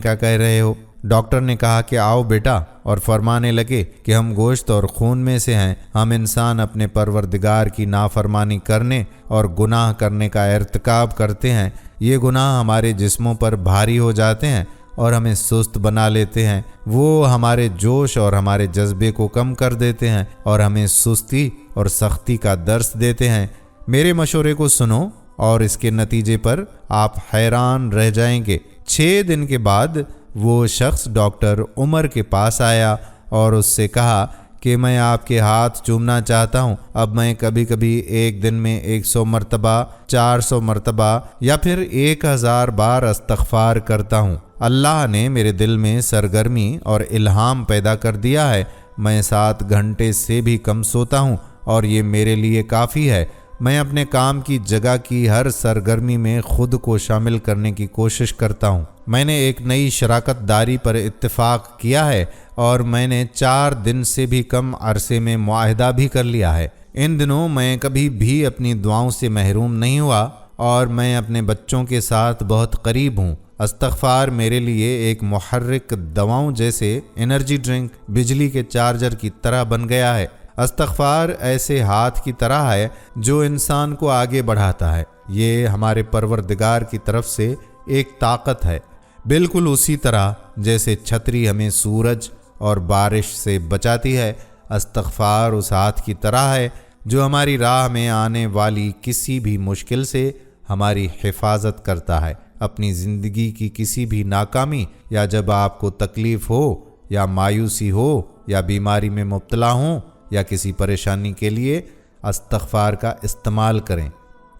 کا کہہ رہے ہو۔ ڈاکٹر نے کہا کہ آؤ بیٹا، اور فرمانے لگے کہ ہم گوشت اور خون میں سے ہیں، ہم انسان اپنے پروردگار کی نافرمانی کرنے اور گناہ کرنے کا ارتکاب کرتے ہیں۔ یہ گناہ ہمارے جسموں پر بھاری ہو جاتے ہیں اور ہمیں سست بنا لیتے ہیں، وہ ہمارے جوش اور ہمارے جذبے کو کم کر دیتے ہیں اور ہمیں سستی اور سختی کا درس دیتے ہیں۔ میرے مشورے کو سنو اور اس کے نتیجے پر آپ حیران رہ جائیں گے۔ 6 دن کے بعد وہ شخص ڈاکٹر عمر کے پاس آیا اور اس سے کہا کہ میں آپ کے ہاتھ چومنا چاہتا ہوں۔ اب میں کبھی کبھی ایک دن میں 100 مرتبہ، 400 مرتبہ یا پھر 1000 بار استغفار کرتا ہوں۔ اللہ نے میرے دل میں سرگرمی اور الہام پیدا کر دیا ہے۔ میں 7 گھنٹے سے بھی کم سوتا ہوں اور یہ میرے لیے کافی ہے۔ میں اپنے کام کی جگہ کی ہر سرگرمی میں خود کو شامل کرنے کی کوشش کرتا ہوں۔ میں نے ایک نئی شراکت داری پر اتفاق کیا ہے اور میں نے 4 دن سے بھی کم عرصے میں معاہدہ بھی کر لیا ہے۔ ان دنوں میں کبھی بھی اپنی دعاؤں سے محروم نہیں ہوا اور میں اپنے بچوں کے ساتھ بہت قریب ہوں۔ استغفار میرے لیے ایک محرک دواؤں جیسے انرجی ڈرنک، بجلی کے چارجر کی طرح بن گیا ہے۔ استغفار ایسے ہاتھ کی طرح ہے جو انسان کو آگے بڑھاتا ہے۔ یہ ہمارے پروردگار کی طرف سے ایک طاقت ہے، بالکل اسی طرح جیسے چھتری ہمیں سورج اور بارش سے بچاتی ہے۔ استغفار اس ہاتھ کی طرح ہے جو ہماری راہ میں آنے والی کسی بھی مشکل سے ہماری حفاظت کرتا ہے۔ اپنی زندگی کی کسی بھی ناکامی یا جب آپ کو تکلیف ہو یا مایوسی ہو یا بیماری میں مبتلا ہوں یا کسی پریشانی کے لیے استغفار کا استعمال کریں۔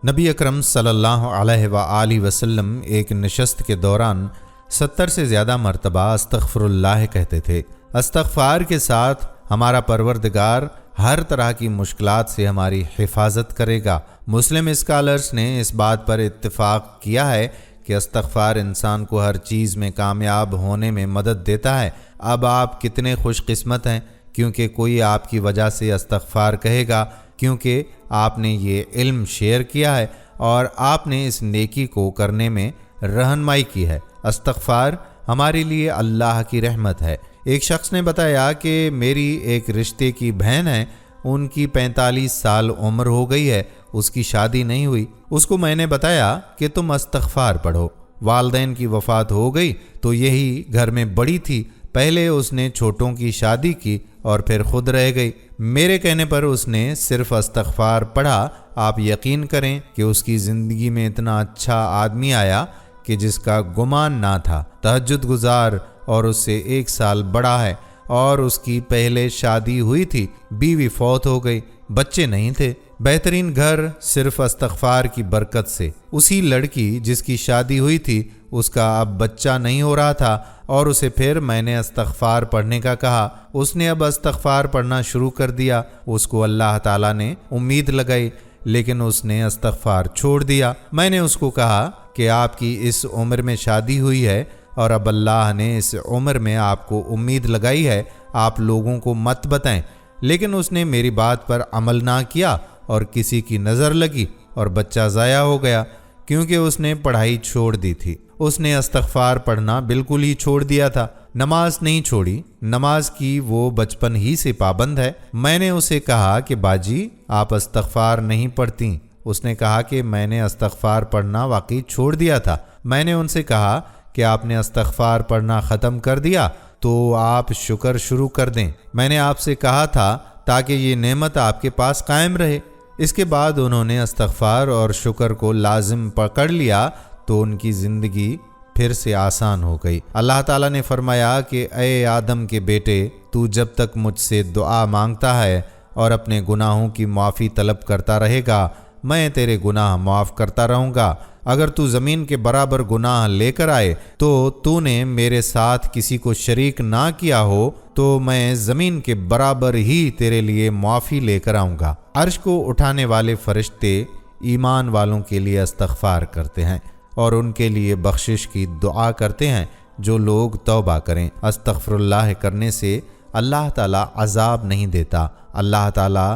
نبی اکرم صلی اللہ علیہ وآلہ وسلم ایک نشست کے دوران 70 سے زیادہ مرتبہ استغفر اللہ کہتے تھے۔ استغفار کے ساتھ ہمارا پروردگار ہر طرح کی مشکلات سے ہماری حفاظت کرے گا۔ مسلم اسکالرز نے اس بات پر اتفاق کیا ہے کہ استغفار انسان کو ہر چیز میں کامیاب ہونے میں مدد دیتا ہے۔ اب آپ کتنے خوش قسمت ہیں کیونکہ کوئی آپ کی وجہ سے استغفار کہے گا، کیونکہ آپ نے یہ علم شیئر کیا ہے اور آپ نے اس نیکی کو کرنے میں رہنمائی کی ہے۔ استغفار ہمارے لیے اللہ کی رحمت ہے۔ ایک شخص نے بتایا کہ میری ایک رشتے کی بہن ہے، ان کی 45 سال عمر ہو گئی ہے، اس کی شادی نہیں ہوئی۔ اس کو میں نے بتایا کہ تم استغفار پڑھو۔ والدین کی وفات ہو گئی تو یہی گھر میں بڑی تھی، پہلے اس نے چھوٹوں کی شادی کی اور پھر خود رہ گئی۔ میرے کہنے پر اس نے صرف استغفار پڑھا۔ آپ یقین کریں کہ اس کی زندگی میں اتنا اچھا آدمی آیا کہ جس کا گمان نہ تھا، تہجد گزار اور اس سے 1 سال بڑا ہے، اور اس کی پہلے شادی ہوئی تھی، بیوی فوت ہو گئی، بچے نہیں تھے۔ بہترین گھر صرف استغفار کی برکت سے۔ اسی لڑکی جس کی شادی ہوئی تھی، اس کا اب بچہ نہیں ہو رہا تھا اور اسے پھر میں نے استغفار پڑھنے کا کہا۔ اس نے اب استغفار پڑھنا شروع کر دیا۔ اس کو اللہ تعالیٰ نے امید لگائی لیکن اس نے استغفار چھوڑ دیا۔ میں نے اس کو کہا کہ آپ کی اس عمر میں شادی ہوئی ہے اور اب اللہ نے اس عمر میں آپ کو امید لگائی ہے، آپ لوگوں کو مت بتائیں۔ لیکن اس نے میری بات پر عمل نہ کیا اور کسی کی نظر لگی اور بچہ ضائع ہو گیا کیونکہ اس نے پڑھائی چھوڑ دی تھی۔ اس نے استغفار پڑھنا بالکل ہی چھوڑ دیا تھا، نماز نہیں چھوڑی، نماز کی وہ بچپن ہی سے پابند ہے۔ میں نے اسے کہا کہ باجی آپ استغفار نہیں پڑھتی۔ اس نے کہا کہ میں نے استغفار پڑھنا واقعی چھوڑ دیا تھا۔ میں نے ان سے کہا کہ آپ نے استغفار پڑھنا ختم کر دیا؟ تو آپ شکر شروع کر دیں۔ میں نے آپ سے کہا تھا تاکہ یہ نعمت آپ کے پاس قائم رہے۔ اس کے بعد انہوں نے استغفار اور شکر کو لازم پکڑ لیا تو ان کی زندگی پھر سے آسان ہو گئی۔ اللہ تعالیٰ نے فرمایا کہ اے آدم کے بیٹے، تو جب تک مجھ سے دعا مانگتا ہے اور اپنے گناہوں کی معافی طلب کرتا رہے گا، میں تیرے گناہ معاف کرتا رہوں گا۔ اگر تو زمین کے برابر گناہ لے کر آئے تو نے میرے ساتھ کسی کو شریک نہ کیا ہو تو میں زمین کے برابر ہی تیرے لیے معافی لے کر آؤں گا۔ عرش کو اٹھانے والے فرشتے ایمان والوں کے لیے استغفار کرتے ہیں اور ان کے لیے بخشش کی دعا کرتے ہیں جو لوگ توبہ کریں۔ استغفر اللہ کرنے سے اللہ تعالیٰ عذاب نہیں دیتا۔ اللہ تعالیٰ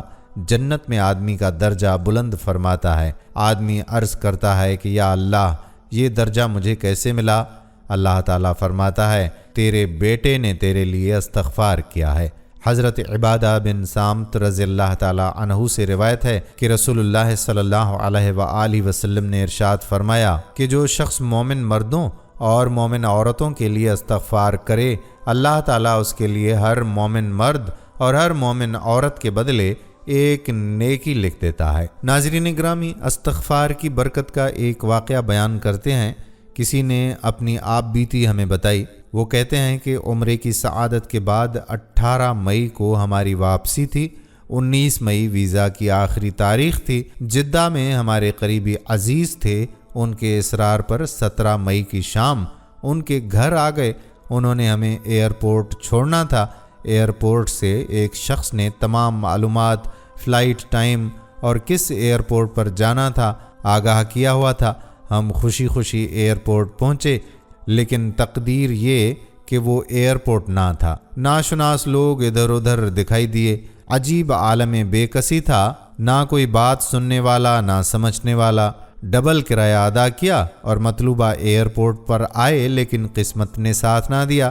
جنت میں آدمی کا درجہ بلند فرماتا ہے۔ آدمی عرض کرتا ہے کہ یا اللہ، یہ درجہ مجھے کیسے ملا؟ اللہ تعالیٰ فرماتا ہے تیرے بیٹے نے تیرے لیے استغفار کیا ہے۔ حضرت عبادہ بن سامت رضی اللہ تعالیٰ عنہ سے روایت ہے کہ رسول اللہ صلی اللہ علیہ وآلہ وسلم نے ارشاد فرمایا کہ جو شخص مومن مردوں اور مومن عورتوں کے لیے استغفار کرے، اللہ تعالیٰ اس کے لیے ہر مومن مرد اور ہر مومن عورت کے بدلے ایک نیکی لکھ دیتا ہے۔ ناظرین گرامی، استغفار کی برکت کا ایک واقعہ بیان کرتے ہیں۔ کسی نے اپنی آپ بیتی ہمیں بتائی۔ وہ کہتے ہیں کہ عمرے کی سعادت کے بعد 18 مئی کو ہماری واپسی تھی۔ 19 مئی ویزا کی آخری تاریخ تھی۔ جدہ میں ہمارے قریبی عزیز تھے، ان کے اصرار پر 17 مئی کی شام ان کے گھر آ گئے۔ انہوں نے ہمیں ایئرپورٹ چھوڑنا تھا۔ ایئرپورٹ سے ایک شخص نے تمام معلومات، فلائٹ ٹائم اور کس ایئرپورٹ پر جانا تھا آگاہ کیا ہوا تھا۔ ہم خوشی خوشی ایئرپورٹ پہنچے، لیکن تقدیر یہ کہ وہ ایئرپورٹ نہ تھا۔ ناشناس لوگ ادھر ادھر دکھائی دیے۔ عجیب عالم بے کسی تھا، نہ کوئی بات سننے والا نہ سمجھنے والا۔ ڈبل کرایہ ادا کیا اور مطلوبہ ایئرپورٹ پر آئے، لیکن قسمت نے ساتھ نہ دیا۔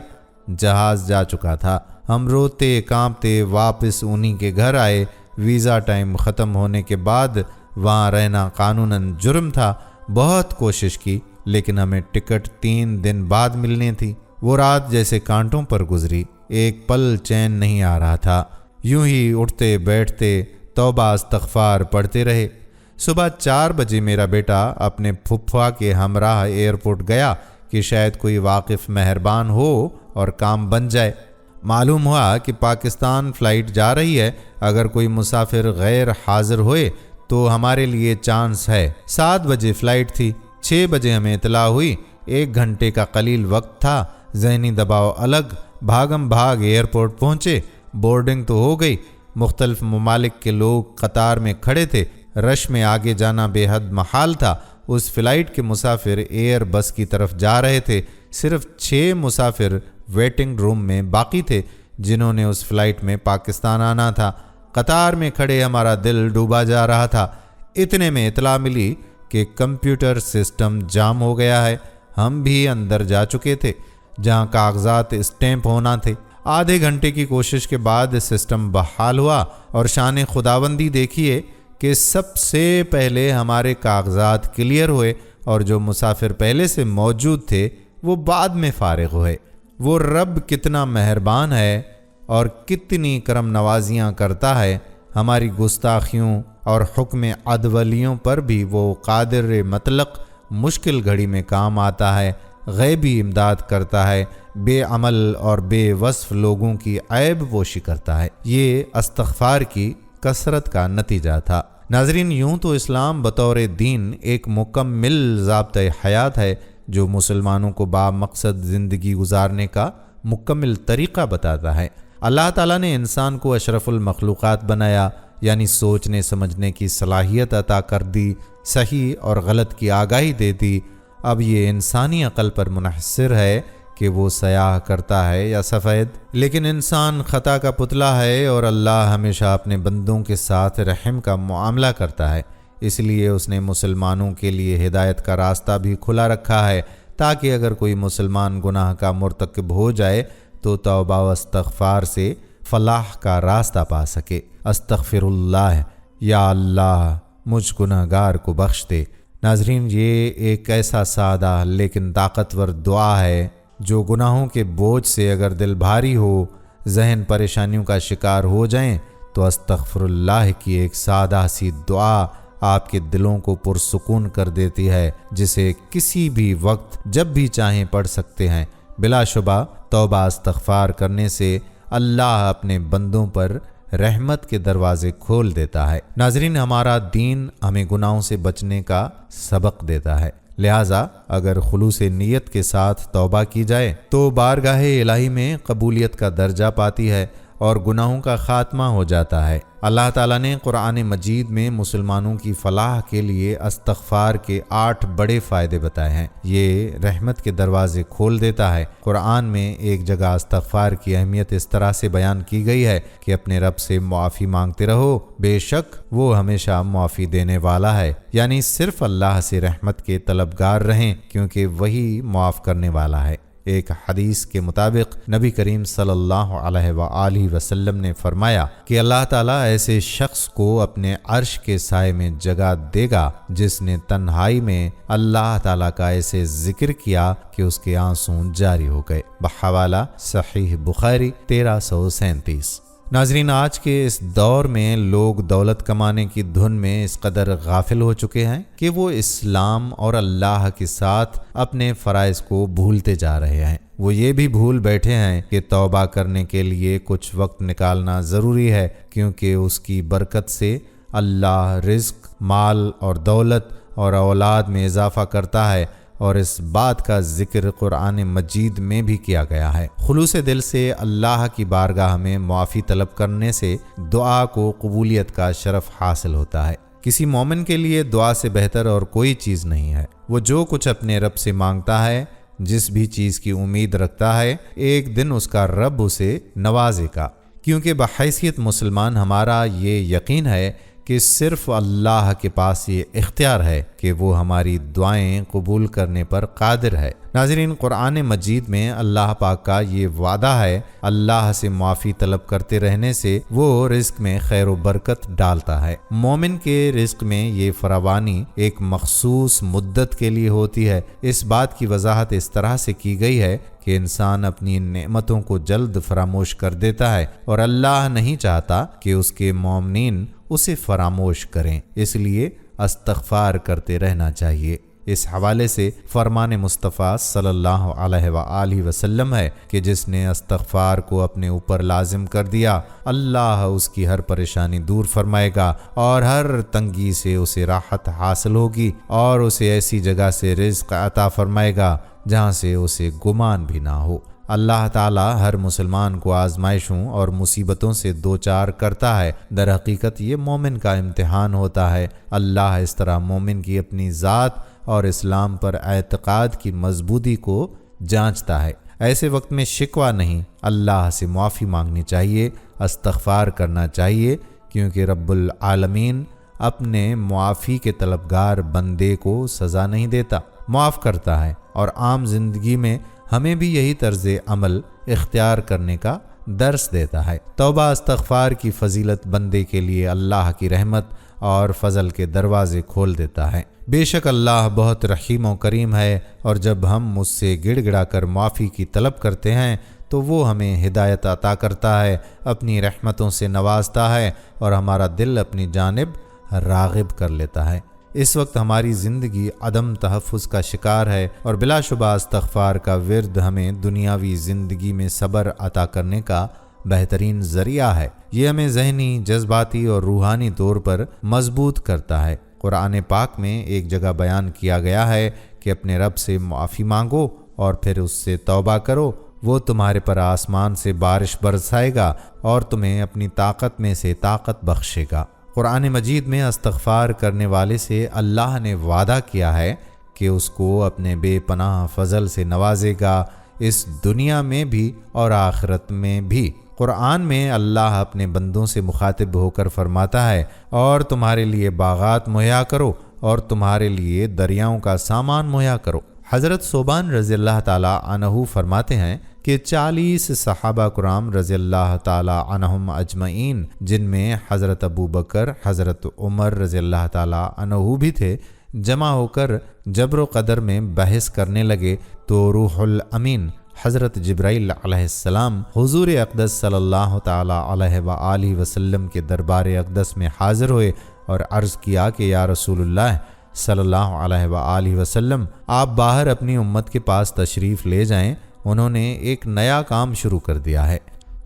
جہاز جا چکا تھا۔ ہم روتے کانپتے واپس انہی کے گھر آئے۔ ویزا ٹائم ختم ہونے کے بعد وہاں رہنا قانوناً جرم تھا۔ بہت کوشش کی، لیکن ہمیں ٹکٹ 3 دن بعد ملنی تھی۔ وہ رات جیسے کانٹوں پر گزری، ایک پل چین نہیں آ رہا تھا۔ یوں ہی اٹھتے بیٹھتے توبہ استغفار پڑھتے رہے۔ صبح 4 بجے میرا بیٹا اپنے پھپھا کے ہمراہ ایئرپورٹ گیا کہ شاید کوئی واقف مہربان ہو اور کام بن جائے۔ معلوم ہوا کہ پاکستان فلائٹ جا رہی ہے، اگر کوئی مسافر غیر حاضر ہوئے تو ہمارے لیے چانس ہے۔ 7 بجے فلائٹ تھی۔ 6 بجے ہمیں اطلاع ہوئی۔ 1 گھنٹے کا قلیل وقت تھا۔ ذہنی دباؤ الگ، بھاگم بھاگ ایئرپورٹ پہنچے۔ بورڈنگ تو ہو گئی۔ مختلف ممالک کے لوگ قطار میں کھڑے تھے۔ رش میں آگے جانا بے حد محال تھا۔ اس فلائٹ کے مسافر ایئر بس کی طرف جا رہے تھے۔ صرف 6 مسافر ویٹنگ روم میں باقی تھے جنہوں نے اس فلائٹ میں پاکستان آنا تھا۔ قطار میں کھڑے ہمارا دل ڈوبا جا رہا تھا۔ اتنے میں اطلاع ملی کہ کمپیوٹر سسٹم جام ہو گیا ہے۔ ہم بھی اندر جا چکے تھے جہاں کاغذات اسٹیمپ ہونا تھے۔ آدھے گھنٹے کی کوشش کے بعد سسٹم بحال ہوا، اور شان خداوندی دیکھیے کہ سب سے پہلے ہمارے کاغذات کلیئر ہوئے، اور جو مسافر پہلے سے موجود تھے وہ بعد میں فارغ ہوئے۔ وہ رب کتنا مہربان ہے اور کتنی کرم نوازیاں کرتا ہے۔ ہماری گستاخیوں اور حکم عدولیوں پر بھی وہ قادر مطلق مشکل گھڑی میں کام آتا ہے، غیبی امداد کرتا ہے، بے عمل اور بے وصف لوگوں کی عیب پوشی کرتا ہے۔ یہ استغفار کی کثرت کا نتیجہ تھا۔ ناظرین، یوں تو اسلام بطور دین ایک مکمل ضابطۂ حیات ہے جو مسلمانوں کو با مقصد زندگی گزارنے کا مکمل طریقہ بتاتا ہے۔ اللہ تعالیٰ نے انسان کو اشرف المخلوقات بنایا، یعنی سوچنے سمجھنے کی صلاحیت عطا کر دی، صحیح اور غلط کی آگاہی دے دی۔ اب یہ انسانی عقل پر منحصر ہے کہ وہ سیاہ کرتا ہے یا سفید، لیکن انسان خطا کا پتلا ہے اور اللہ ہمیشہ اپنے بندوں کے ساتھ رحم کا معاملہ کرتا ہے۔ اس لیے اس نے مسلمانوں کے لیے ہدایت کا راستہ بھی کھلا رکھا ہے، تاکہ اگر کوئی مسلمان گناہ کا مرتکب ہو جائے تو توبہ و استغفار سے فلاح کا راستہ پا سکے۔ استغفر اللہ، یا اللہ مجھ گناہ گار کو بخش دے۔ ناظرین، یہ ایک ایسا سادہ لیکن طاقتور دعا ہے جو گناہوں کے بوجھ سے اگر دل بھاری ہو، ذہن پریشانیوں کا شکار ہو جائیں تو استغفر اللہ کی ایک سادہ سی دعا آپ کے دلوں کو پرسکون کر دیتی ہے، جسے کسی بھی وقت جب بھی چاہیں پڑھ سکتے ہیں۔ بلا شبہ توبہ استغفار کرنے سے اللہ اپنے بندوں پر رحمت کے دروازے کھول دیتا ہے۔ ناظرین، ہمارا دین ہمیں گناہوں سے بچنے کا سبق دیتا ہے، لہٰذا اگر خلوص نیت کے ساتھ توبہ کی جائے تو بارگاہ الہی میں قبولیت کا درجہ پاتی ہے اور گناہوں کا خاتمہ ہو جاتا ہے۔ اللہ تعالیٰ نے قرآن مجید میں مسلمانوں کی فلاح کے لیے استغفار کے 8 بڑے فائدے بتائے ہیں۔ یہ رحمت کے دروازے کھول دیتا ہے۔ قرآن میں ایک جگہ استغفار کی اہمیت اس طرح سے بیان کی گئی ہے کہ اپنے رب سے معافی مانگتے رہو، بے شک وہ ہمیشہ معافی دینے والا ہے، یعنی صرف اللہ سے رحمت کے طلبگار رہیں کیونکہ وہی معاف کرنے والا ہے۔ ایک حدیث کے مطابق نبی کریم صلی اللہ علیہ وآلہ وسلم نے فرمایا کہ اللہ تعالیٰ ایسے شخص کو اپنے عرش کے سائے میں جگہ دے گا جس نے تنہائی میں اللہ تعالیٰ کا ایسے ذکر کیا کہ اس کے آنسو جاری ہو گئے۔ بحوالہ صحیح بخاری 1337۔ ناظرین، آج کے اس دور میں لوگ دولت کمانے کی دھن میں اس قدر غافل ہو چکے ہیں کہ وہ اسلام اور اللہ کے ساتھ اپنے فرائض کو بھولتے جا رہے ہیں۔ وہ یہ بھی بھول بیٹھے ہیں کہ توبہ کرنے کے لیے کچھ وقت نکالنا ضروری ہے، کیونکہ اس کی برکت سے اللہ رزق، مال اور دولت اور اولاد میں اضافہ کرتا ہے، اور اس بات کا ذکر قرآن مجید میں بھی کیا گیا ہے۔ خلوص دل سے اللہ کی بارگاہ میں معافی طلب کرنے سے دعا کو قبولیت کا شرف حاصل ہوتا ہے۔ کسی مومن کے لیے دعا سے بہتر اور کوئی چیز نہیں ہے۔ وہ جو کچھ اپنے رب سے مانگتا ہے، جس بھی چیز کی امید رکھتا ہے، ایک دن اس کا رب اسے نوازے گا، کیونکہ بحیثیت مسلمان ہمارا یہ یقین ہے کہ صرف اللہ کے پاس یہ اختیار ہے کہ وہ ہماری دعائیں قبول کرنے پر قادر ہے۔ ناظرین، قرآن مجید میں اللہ پاک کا یہ وعدہ ہے، اللہ سے معافی طلب کرتے رہنے سے وہ رزق میں خیر و برکت ڈالتا ہے۔ مومن کے رزق میں یہ فراوانی ایک مخصوص مدت کے لیے ہوتی ہے۔ اس بات کی وضاحت اس طرح سے کی گئی ہے کہ انسان اپنی نعمتوں کو جلد فراموش کر دیتا ہے، اور اللہ نہیں چاہتا کہ اس کے مومنین اسے فراموش کریں، اس لیے استغفار کرتے رہنا چاہیے۔ اس حوالے سے فرمان مصطفیٰ صلی اللہ علیہ وآلہ وسلم ہے کہ جس نے استغفار کو اپنے اوپر لازم کر دیا، اللہ اس کی ہر پریشانی دور فرمائے گا اور ہر تنگی سے اسے راحت حاصل ہوگی، اور اسے ایسی جگہ سے رزق عطا فرمائے گا جہاں سے اسے گمان بھی نہ ہو۔ اللہ تعالیٰ ہر مسلمان کو آزمائشوں اور مصیبتوں سے دوچار کرتا ہے۔ در حقیقت یہ مومن کا امتحان ہوتا ہے۔ اللہ اس طرح مومن کی اپنی ذات اور اسلام پر اعتقاد کی مضبوطی کو جانچتا ہے۔ ایسے وقت میں شکوہ نہیں، اللہ سے معافی مانگنی چاہیے، استغفار کرنا چاہیے، کیونکہ رب العالمین اپنے معافی کے طلبگار بندے کو سزا نہیں دیتا، معاف کرتا ہے، اور عام زندگی میں ہمیں بھی یہی طرز عمل اختیار کرنے کا درس دیتا ہے۔ توبہ استغفار کی فضیلت بندے کے لیے اللہ کی رحمت اور فضل کے دروازے کھول دیتا ہے۔ بے شک اللہ بہت رحیم و کریم ہے، اور جب ہم اس سے گڑ گڑا کر معافی کی طلب کرتے ہیں تو وہ ہمیں ہدایت عطا کرتا ہے، اپنی رحمتوں سے نوازتا ہے اور ہمارا دل اپنی جانب راغب کر لیتا ہے۔ اس وقت ہماری زندگی عدم تحفظ کا شکار ہے، اور بلا شبہ استغفار کا ورد ہمیں دنیاوی زندگی میں صبر عطا کرنے کا بہترین ذریعہ ہے۔ یہ ہمیں ذہنی، جذباتی اور روحانی طور پر مضبوط کرتا ہے۔ قرآن پاک میں ایک جگہ بیان کیا گیا ہے کہ اپنے رب سے معافی مانگو اور پھر اس سے توبہ کرو، وہ تمہارے پر آسمان سے بارش برسائے گا اور تمہیں اپنی طاقت میں سے طاقت بخشے گا۔ قرآن مجید میں استغفار کرنے والے سے اللہ نے وعدہ کیا ہے کہ اس کو اپنے بے پناہ فضل سے نوازے گا، اس دنیا میں بھی اور آخرت میں بھی۔ قرآن میں اللہ اپنے بندوں سے مخاطب ہو کر فرماتا ہے، اور تمہارے لیے باغات مہیا کرو اور تمہارے لیے دریاؤں کا سامان مہیا کرو۔ حضرت ثوبان رضی اللہ تعالی عنہ فرماتے ہیں کہ 40 صحابہ کرام رضی اللہ تعالی عنہم اجمعین، جن میں حضرت ابو بکر، حضرت عمر رضی اللہ تعالی عنہ بھی تھے، جمع ہو کر جبر و قدر میں بحث کرنے لگے تو روح الامین حضرت جبرائیل علیہ السلام حضور اقدس صلی اللہ تعالی علیہ وآلہ وسلم کے دربار اقدس میں حاضر ہوئے اور عرض کیا کہ یا رسول اللہ صلی اللہ علیہ وآلہ وسلم، آپ باہر اپنی امت کے پاس تشریف لے جائیں، انہوں نے ایک نیا کام شروع کر دیا ہے۔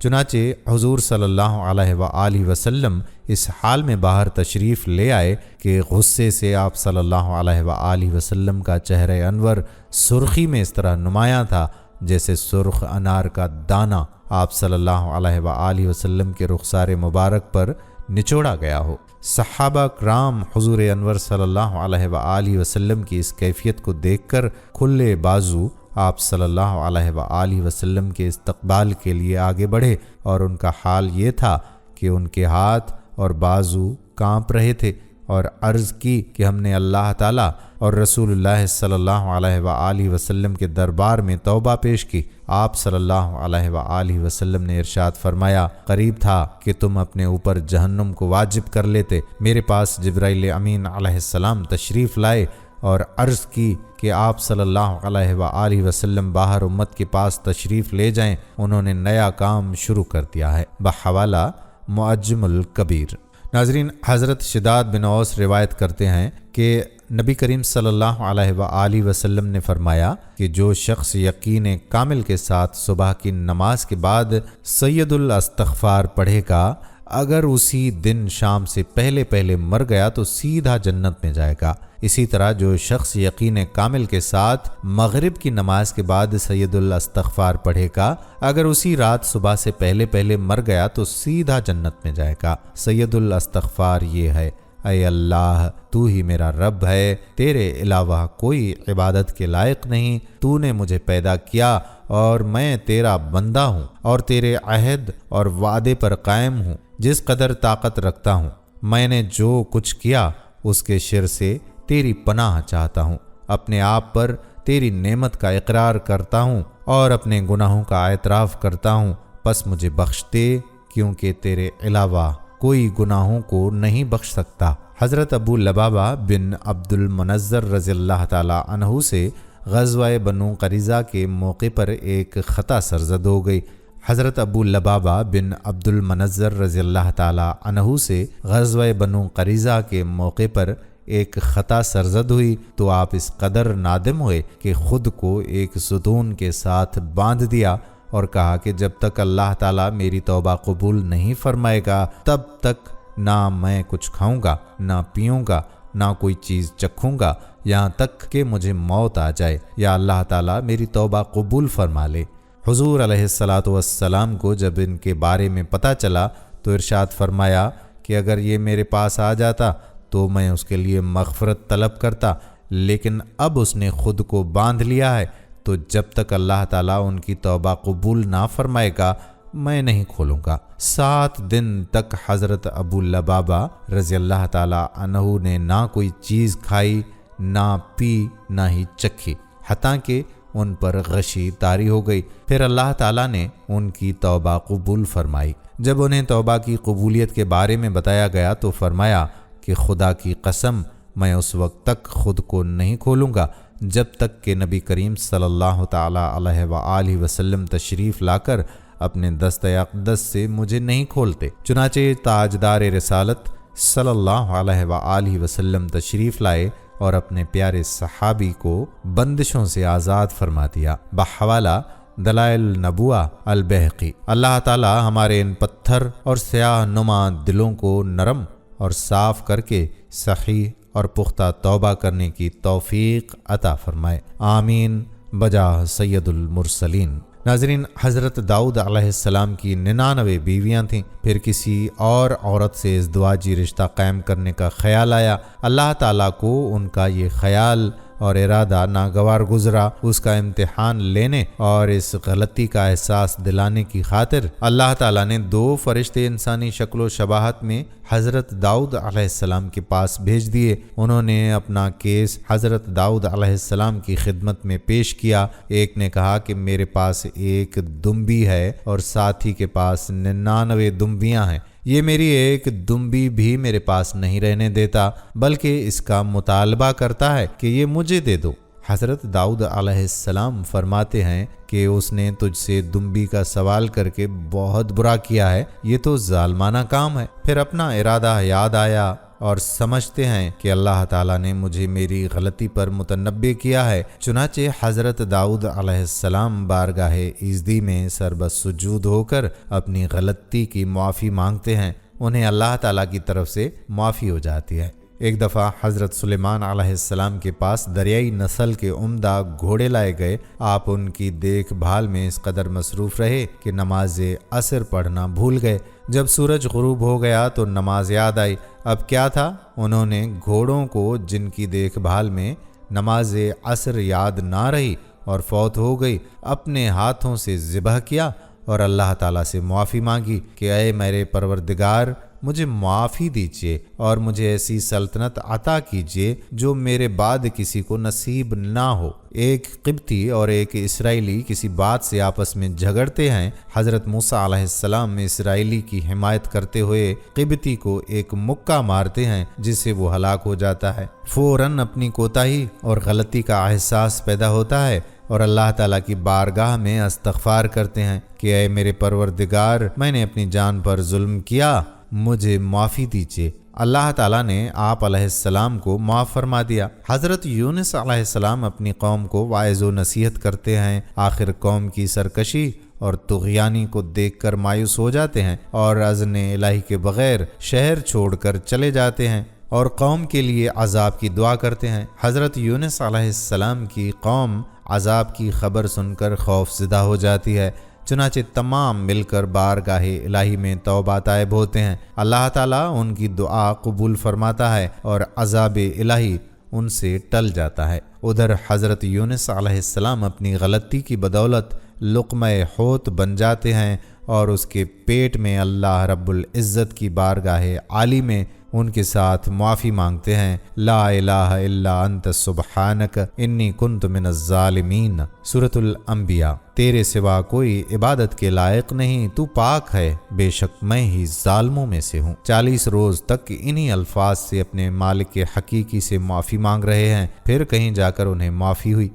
چنانچہ حضور صلی اللہ علیہ وآلہ وسلم اس حال میں باہر تشریف لے آئے کہ غصے سے آپ صلی اللہ علیہ وآلہ وسلم کا چہرہ انور سرخی میں اس طرح نمایاں تھا جیسے سرخ انار کا دانہ آپ صلی اللہ علیہ وآلہ وسلم کے رخسار مبارک پر نچوڑا گیا ہو۔ صحابہ کرام حضور انور صلی اللہ علیہ وآلہ وسلم کی اس کیفیت کو دیکھ کر کھلے بازو آپ صلی اللہ علیہ وآلہ وسلم کے استقبال کے لیے آگے بڑھے، اور ان کا حال یہ تھا کہ ان کے ہاتھ اور بازو کانپ رہے تھے، اور عرض کی کہ ہم نے اللہ تعالیٰ اور رسول اللہ صلی اللہ علیہ وآلہ وسلم کے دربار میں توبہ پیش کی۔ آپ صلی اللہ علیہ وآلہ وسلم نے ارشاد فرمایا، قریب تھا کہ تم اپنے اوپر جہنم کو واجب کر لیتے۔ میرے پاس جبرائیل امین علیہ السلام تشریف لائے اور عرض کی کہ آپ صلی اللہ علیہ وآلہ وسلم باہر امت کے پاس تشریف لے جائیں، انہوں نے نیا کام شروع کر دیا ہے۔ بحوالہ معجم الکبیر۔ ناظرین، حضرت شداد بن اوس روایت کرتے ہیں کہ نبی کریم صلی اللہ علیہ وآلہ وسلم نے فرمایا کہ جو شخص یقین کامل کے ساتھ صبح کی نماز کے بعد سید الاستغفار پڑھے گا، اگر اسی دن شام سے پہلے مر گیا تو سیدھا جنت میں جائے گا۔ اسی طرح جو شخص یقین کامل کے ساتھ مغرب کی نماز کے بعد سید الاستغفار پڑھے گا، اگر اسی رات صبح سے پہلے مر گیا تو سیدھا جنت میں جائے گا۔ سید الاستغفار یہ ہے، اے اللہ تو ہی میرا رب ہے، تیرے علاوہ کوئی عبادت کے لائق نہیں، تو نے مجھے پیدا کیا اور میں تیرا بندہ ہوں اور تیرے عہد اور وعدے پر قائم ہوں۔ جس قدر طاقت رکھتا ہوں میں نے جو کچھ کیا اس کے شر سے تیری پناہ چاہتا ہوں، اپنے آپ پر تیری نعمت کا اقرار کرتا ہوں اور اپنے گناہوں کا اعتراف کرتا ہوں، پس مجھے بخش دے کیونکہ تیرے علاوہ کوئی گناہوں کو نہیں بخش سکتا۔ حضرت ابو لبابہ بن عبد المنذر رضی اللہ تعالی عنہ سے غزوہ بنو قریظہ کے موقع پر ایک خطا سرزد ہو گئی۔ حضرت ابو لبابہ بن عبد المنذر رضی اللہ تعالی عنہ سے غزوہ بنو قریظہ کے موقع پر ایک خطا سرزد ہوئی تو آپ اس قدر نادم ہوئے کہ خود کو ایک ستون کے ساتھ باندھ دیا اور کہا کہ جب تک اللہ تعالیٰ میری توبہ قبول نہیں فرمائے گا تب تک نہ میں کچھ کھاؤں گا، نہ پیوں گا، نہ کوئی چیز چکھوں گا، یہاں تک کہ مجھے موت آ جائے یا اللہ تعالیٰ میری توبہ قبول فرما لے۔ حضور علیہ الصلاۃ والسلام کو جب ان کے بارے میں پتہ چلا تو ارشاد فرمایا کہ اگر یہ میرے پاس آ جاتا تو میں اس کے لیے مغفرت طلب کرتا، لیکن اب اس نے خود کو باندھ لیا ہے تو جب تک اللہ تعالیٰ ان کی توبہ قبول نہ فرمائے گا میں نہیں کھولوں گا۔ 7 دن تک حضرت ابو لبابہ رضی اللہ تعالیٰ عنہ نے نہ کوئی چیز کھائی، نہ پی، نہ ہی چکھی، حتیٰ کہ ان پر غشی طاری ہو گئی۔ پھر اللہ تعالیٰ نے ان کی توبہ قبول فرمائی۔ جب انہیں توبہ کی قبولیت کے بارے میں بتایا گیا تو فرمایا کہ خدا کی قسم میں اس وقت تک خود کو نہیں کھولوں گا جب تک کہ نبی کریم صلی اللہ تعالی علیہ وآلہ وسلم تشریف لا کر اپنے دست اقدس سے مجھے نہیں کھولتے۔ چنانچہ تاجدار رسالت صلی اللہ علیہ وآلہ وسلم تشریف لائے اور اپنے پیارے صحابی کو بندشوں سے آزاد فرما دیا۔ بحوالہ دلائل النبوہ البہقی۔ اللہ تعالی ہمارے ان پتھر اور سیاہ نما دلوں کو نرم اور صاف کر کے صحیح اور پختہ توبہ کرنے کی توفیق عطا فرمائے، آمین بجاہ سید المرسلین۔ ناظرین، حضرت داؤد علیہ السلام کی 99 بیویاں تھیں، پھر کسی اور عورت سے ازدواجی رشتہ قائم کرنے کا خیال آیا۔ اللہ تعالیٰ کو ان کا یہ خیال اور ارادہ ناگوار گزرا۔ اس کا امتحان لینے اور اس غلطی کا احساس دلانے کی خاطر اللہ تعالیٰ نے 2 فرشتے انسانی شکل و شباہت میں حضرت داؤد علیہ السلام کے پاس بھیج دیے۔ انہوں نے اپنا کیس حضرت داؤد علیہ السلام کی خدمت میں پیش کیا۔ ایک نے کہا کہ میرے پاس ایک دمبی ہے اور ساتھی کے پاس 99 دمبیاں ہیں، یہ میری ایک دمبی بھی میرے پاس نہیں رہنے دیتا بلکہ اس کا مطالبہ کرتا ہے کہ یہ مجھے دے دو۔ حضرت داؤد علیہ السلام فرماتے ہیں کہ اس نے تجھ سے دمبی کا سوال کر کے بہت برا کیا ہے، یہ تو ظالمانہ کام ہے۔ پھر اپنا ارادہ یاد آیا اور سمجھتے ہیں کہ اللہ تعالیٰ نے مجھے میری غلطی پر متنبہ کیا ہے، چنانچہ حضرت داؤد علیہ السلام بارگاہ ایزدی میں سربسجود ہو کر اپنی غلطی کی معافی مانگتے ہیں، انہیں اللہ تعالیٰ کی طرف سے معافی ہو جاتی ہے۔ ایک دفعہ حضرت سلیمان علیہ السلام کے پاس دریائی نسل کے عمدہ گھوڑے لائے گئے۔ آپ ان کی دیکھ بھال میں اس قدر مصروف رہے کہ نماز عصر پڑھنا بھول گئے۔ جب سورج غروب ہو گیا تو نماز یاد آئی۔ اب کیا تھا، انہوں نے گھوڑوں کو جن کی دیکھ بھال میں نماز عصر یاد نہ رہی اور فوت ہو گئی، اپنے ہاتھوں سے ذبح کیا اور اللہ تعالیٰ سے معافی مانگی کہ اے میرے پروردگار، مجھے معافی دیجیے اور مجھے ایسی سلطنت عطا کیجیے جو میرے بعد کسی کو نصیب نہ ہو۔ ایک قبطی اور ایک اسرائیلی کسی بات سے آپس میں جھگڑتے ہیں۔ حضرت موسیٰ علیہ السلام اسرائیلی کی حمایت کرتے ہوئے قبطی کو ایک مکہ مارتے ہیں جس سے وہ ہلاک ہو جاتا ہے۔ فوراً اپنی کوتاہی اور غلطی کا احساس پیدا ہوتا ہے اور اللہ تعالیٰ کی بارگاہ میں استغفار کرتے ہیں کہ اے میرے پروردگار، میں نے اپنی جان پر ظلم کیا، مجھے معافی دیجیے۔ اللہ تعالیٰ نے آپ علیہ السلام کو معاف فرما دیا۔ حضرت یونس علیہ السلام اپنی قوم کو واعظ و نصیحت کرتے ہیں، آخر قوم کی سرکشی اور طغیانی کو دیکھ کر مایوس ہو جاتے ہیں اور اذن الہی کے بغیر شہر چھوڑ کر چلے جاتے ہیں اور قوم کے لیے عذاب کی دعا کرتے ہیں۔ حضرت یونس علیہ السلام کی قوم عذاب کی خبر سن کر خوف زدہ ہو جاتی ہے، چنانچہ تمام مل کر بارگاہ الہی میں توبہ طائب ہوتے ہیں۔ اللہ تعالیٰ ان کی دعا قبول فرماتا ہے اور عذاب الہی ان سے ٹل جاتا ہے۔ ادھر حضرت یونس علیہ السلام اپنی غلطی کی بدولت لقمہ حوت بن جاتے ہیں اور اس کے پیٹ میں اللہ رب العزت کی بارگاہ عالی میں ان کے ساتھ معافی مانگتے ہیں۔ لا الہ الا انت سبحانک انی کنت من الظالمین۔ سورۃ الانبیاء۔ تیرے سوا کوئی عبادت کے لائق نہیں، تو پاک ہے، بے شک میں ہی ظالموں میں سے ہوں۔ 40 روز تک انہی الفاظ سے اپنے مالک حقیقی سے معافی مانگ رہے ہیں، پھر کہیں جا کر انہیں معافی ہوئی۔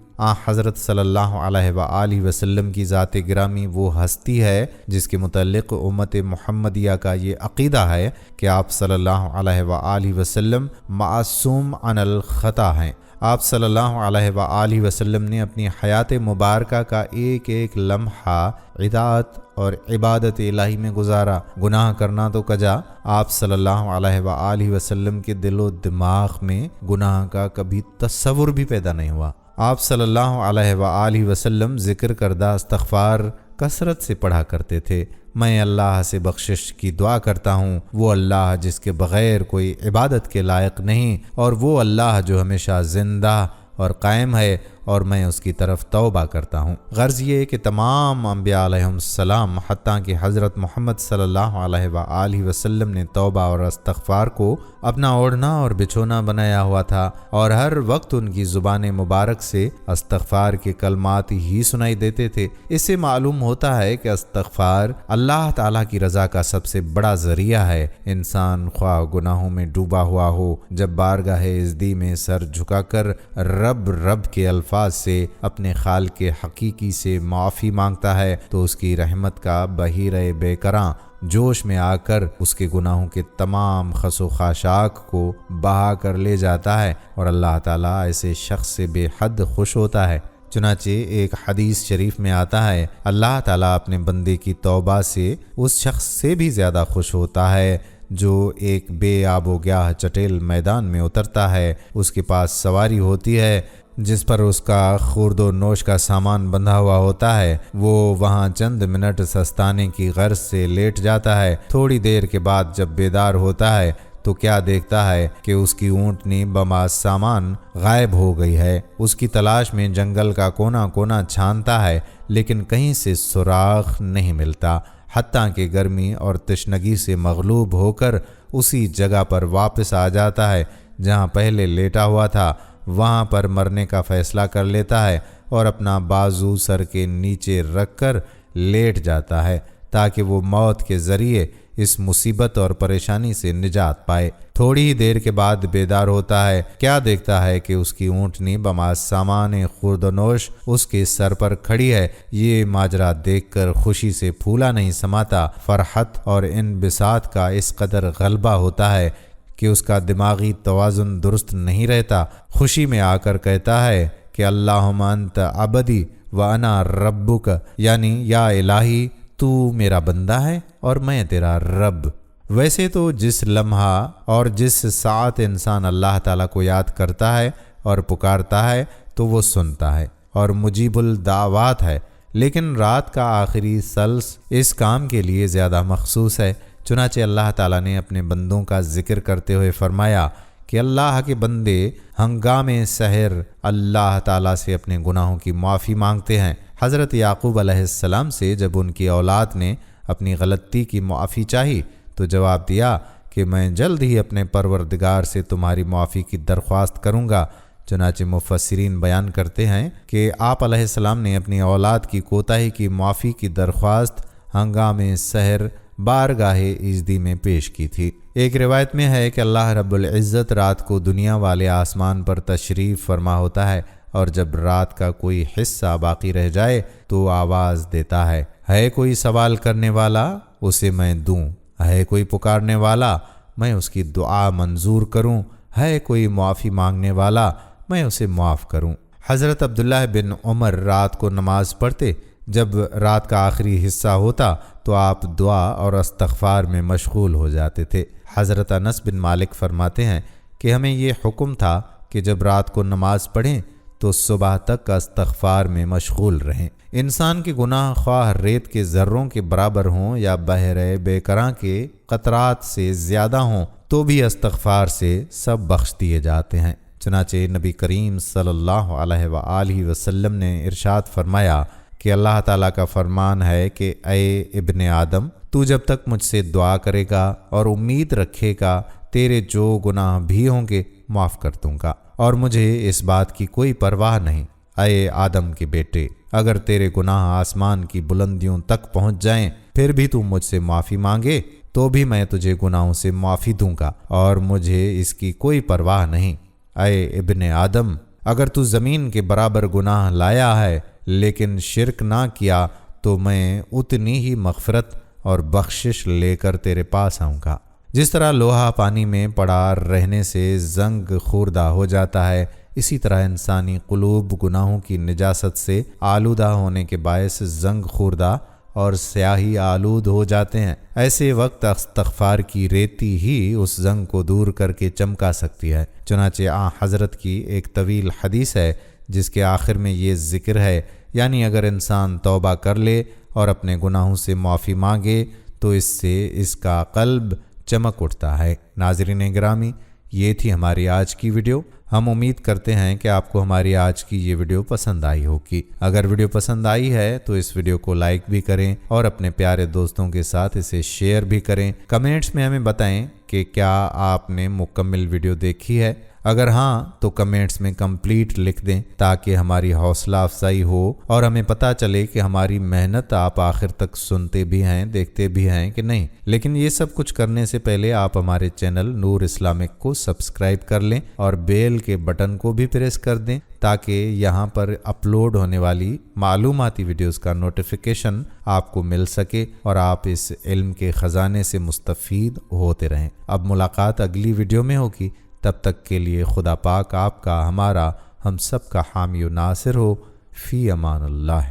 حضرت صلی اللہ علیہ وآلہ وسلم کی ذات گرامی وہ ہستی ہے جس کے متعلق امت محمدیہ کا یہ عقیدہ ہے کہ آپ صلی اللہ علیہ وآلہ وسلم معصوم عن الخطا ہیں۔ آپ صلی اللہ علیہ وآلہ وسلم نے اپنی حیات مبارکہ کا ایک ایک لمحہ اطاعت اور عبادت الہی میں گزارا۔ گناہ کرنا تو کجا، آپ صلی اللہ علیہ وآلہ وسلم کے دل و دماغ میں گناہ کا کبھی تصور بھی پیدا نہیں ہوا۔ آپ صلی اللہ علیہ وآلہ وسلم ذکر کردہ استغفار کثرت سے پڑھا کرتے تھے۔ میں اللہ سے بخشش کی دعا کرتا ہوں، وہ اللہ جس کے بغیر کوئی عبادت کے لائق نہیں، اور وہ اللہ جو ہمیشہ زندہ اور قائم ہے، اور میں اس کی طرف توبہ کرتا ہوں۔ غرض یہ کہ تمام انبیاء علیہ السلام حتیٰ کہ حضرت محمد صلی اللہ علیہ وآلہ وسلم نے توبہ اور استغفار کو اپنا اوڑھنا اور بچھونا بنایا ہوا تھا، اور ہر وقت ان کی زبان مبارک سے استغفار کے کلمات ہی سنائی دیتے تھے۔ اس سے معلوم ہوتا ہے کہ استغفار اللہ تعالیٰ کی رضا کا سب سے بڑا ذریعہ ہے۔ انسان خواہ گناہوں میں ڈوبا ہوا ہو، جب بارگاہ عزدی میں سر جھکا کر رب کے الفاظ سے اپنے خالق حقیقی سے معافی مانگتا ہے تو اس کی رحمت کا بحیرہ بے کراں جوش میں آ کر اس کے گناہوں کے تمام خس و خاشاک کو بہا کر لے جاتا ہے، اور اللہ تعالیٰ ایسے شخص سے بے حد خوش ہوتا ہے۔ چنانچہ ایک حدیث شریف میں آتا ہے، اللہ تعالیٰ اپنے بندے کی توبہ سے اس شخص سے بھی زیادہ خوش ہوتا ہے جو ایک بے آب و گیاہ چٹیل میدان میں اترتا ہے، اس کے پاس سواری ہوتی ہے جس پر اس کا خورد و نوش کا سامان بندھا ہوا ہوتا ہے، وہ وہاں چند منٹ سستانے کی غرض سے لیٹ جاتا ہے۔ تھوڑی دیر کے بعد جب بیدار ہوتا ہے تو کیا دیکھتا ہے کہ اس کی اونٹنی بما سامان غائب ہو گئی ہے۔ اس کی تلاش میں جنگل کا کونا کونا چھانتا ہے، لیکن کہیں سے سراغ نہیں ملتا، حتیٰ کہ گرمی اور تشنگی سے مغلوب ہو کر اسی جگہ پر واپس آ جاتا ہے جہاں پہلے لیٹا ہوا تھا۔ وہاں پر مرنے کا فیصلہ کر لیتا ہے اور اپنا بازو سر کے نیچے رکھ کر لیٹ جاتا ہے۔ تاکہ وہ موت کے ذریعے اس مصیبت اور پریشانی سے نجات پائے۔ تھوڑی ہی دیر کے بعد بیدار ہوتا ہے، کیا دیکھتا ہے کہ اس کی اونٹنی بما سامان خورد و نوش اس کے سر پر کھڑی ہے۔ یہ ماجرا دیکھ کر خوشی سے پھولا نہیں سماتا۔ فرحت اور انبساط کا اس قدر غلبہ ہوتا ہے کہ اس کا دماغی توازن درست نہیں رہتا۔ خوشی میں آ کر کہتا ہے کہ اللہم انت عبدی وانا ربک، یعنی یا الہی تو میرا بندہ ہے اور میں تیرا رب۔ ویسے تو جس لمحہ اور جس ساعت انسان اللہ تعالیٰ کو یاد کرتا ہے اور پکارتا ہے تو وہ سنتا ہے اور مجیب الدعوات ہے، لیکن رات کا آخری ثلث اس کام کے لیے زیادہ مخصوص ہے۔ چنانچہ اللہ تعالیٰ نے اپنے بندوں کا ذکر کرتے ہوئے فرمایا کہ اللہ کے بندے ہنگام سحر اللہ تعالیٰ سے اپنے گناہوں کی معافی مانگتے ہیں۔ حضرت یعقوب علیہ السلام سے جب ان کی اولاد نے اپنی غلطی کی معافی چاہی تو جواب دیا کہ میں جلد ہی اپنے پروردگار سے تمہاری معافی کی درخواست کروں گا۔ چنانچہ مفسرین بیان کرتے ہیں کہ آپ علیہ السلام نے اپنی اولاد کی کوتاہی کی معافی کی درخواست ہنگام سحر بارگاہ عزدی میں پیش کی تھی۔ ایک روایت میں ہے کہ اللہ رب العزت رات کو دنیا والے آسمان پر تشریف فرما ہوتا ہے اور جب رات کا کوئی حصہ باقی رہ جائے تو آواز دیتا ہے کوئی سوال کرنے والا اسے میں دوں، ہے کوئی پکارنے والا میں اس کی دعا منظور کروں، ہے کوئی معافی مانگنے والا میں اسے معاف کروں۔ حضرت عبداللہ بن عمر رات کو نماز پڑھتے، جب رات کا آخری حصہ ہوتا تو آپ دعا اور استغفار میں مشغول ہو جاتے تھے۔ حضرت انس بن مالک فرماتے ہیں کہ ہمیں یہ حکم تھا کہ جب رات کو نماز پڑھیں تو صبح تک استغفار میں مشغول رہیں۔ انسان کے گناہ خواہ ریت کے ذروں کے برابر ہوں یا بحر بے کراں کے قطرات سے زیادہ ہوں تو بھی استغفار سے سب بخش دیے جاتے ہیں۔ چنانچہ نبی کریم صلی اللہ علیہ وآلہ وسلم نے ارشاد فرمایا کہ اللہ تعالیٰ کا فرمان ہے کہ اے ابن آدم، تو جب تک مجھ سے دعا کرے گا اور امید رکھے گا تیرے جو گناہ بھی ہوں گے معاف کر دوں گا، اور مجھے اس بات کی کوئی پرواہ نہیں۔ اے آدم کے بیٹے، اگر تیرے گناہ آسمان کی بلندیوں تک پہنچ جائیں پھر بھی تو مجھ سے معافی مانگے تو بھی میں تجھے گناہوں سے معافی دوں گا اور مجھے اس کی کوئی پرواہ نہیں۔ اے ابن آدم، اگر تو زمین کے برابر گناہ لایا ہے لیکن شرک نہ کیا تو میں اتنی ہی مغفرت اور بخشش لے کر تیرے پاس آؤں گا۔ جس طرح لوہا پانی میں پڑا رہنے سے زنگ خوردہ ہو جاتا ہے، اسی طرح انسانی قلوب گناہوں کی نجاست سے آلودہ ہونے کے باعث زنگ خوردہ اور سیاہی آلود ہو جاتے ہیں۔ ایسے وقت استغفار کی ریتی ہی اس زنگ کو دور کر کے چمکا سکتی ہے۔ چنانچہ حضرت کی ایک طویل حدیث ہے جس کے آخر میں یہ ذکر ہے، یعنی اگر انسان توبہ کر لے اور اپنے گناہوں سے معافی مانگے تو اس سے اس کا قلب چمک اٹھتا ہے۔ ناظرین گرامی، یہ تھی ہماری آج کی ویڈیو۔ ہم امید کرتے ہیں کہ آپ کو ہماری آج کی یہ ویڈیو پسند آئی ہوگی۔ اگر ویڈیو پسند آئی ہے تو اس ویڈیو کو لائک بھی کریں اور اپنے پیارے دوستوں کے ساتھ اسے شیئر بھی کریں۔ کمنٹس میں ہمیں بتائیں کہ کیا آپ نے مکمل ویڈیو دیکھی ہے۔ اگر ہاں تو کمنٹس میں کمپلیٹ لکھ دیں تاکہ ہماری حوصلہ افزائی ہو اور ہمیں پتہ چلے کہ ہماری محنت آپ آخر تک سنتے بھی ہیں، دیکھتے بھی ہیں کہ نہیں۔ لیکن یہ سب کچھ کرنے سے پہلے آپ ہمارے چینل نور اسلامک کو سبسکرائب کر لیں اور بیل کے بٹن کو بھی پریس کر دیں تاکہ یہاں پر اپلوڈ ہونے والی معلوماتی ویڈیوز کا نوٹیفیکیشن آپ کو مل سکے اور آپ اس علم کے خزانے سے مستفید ہوتے رہیں۔ اب ملاقات اگلی ویڈیو میں ہوگی، تب تک کے لیے خدا پاک آپ کا، ہمارا، ہم سب کا حامی و ناصر ہو۔ فی امان اللہ۔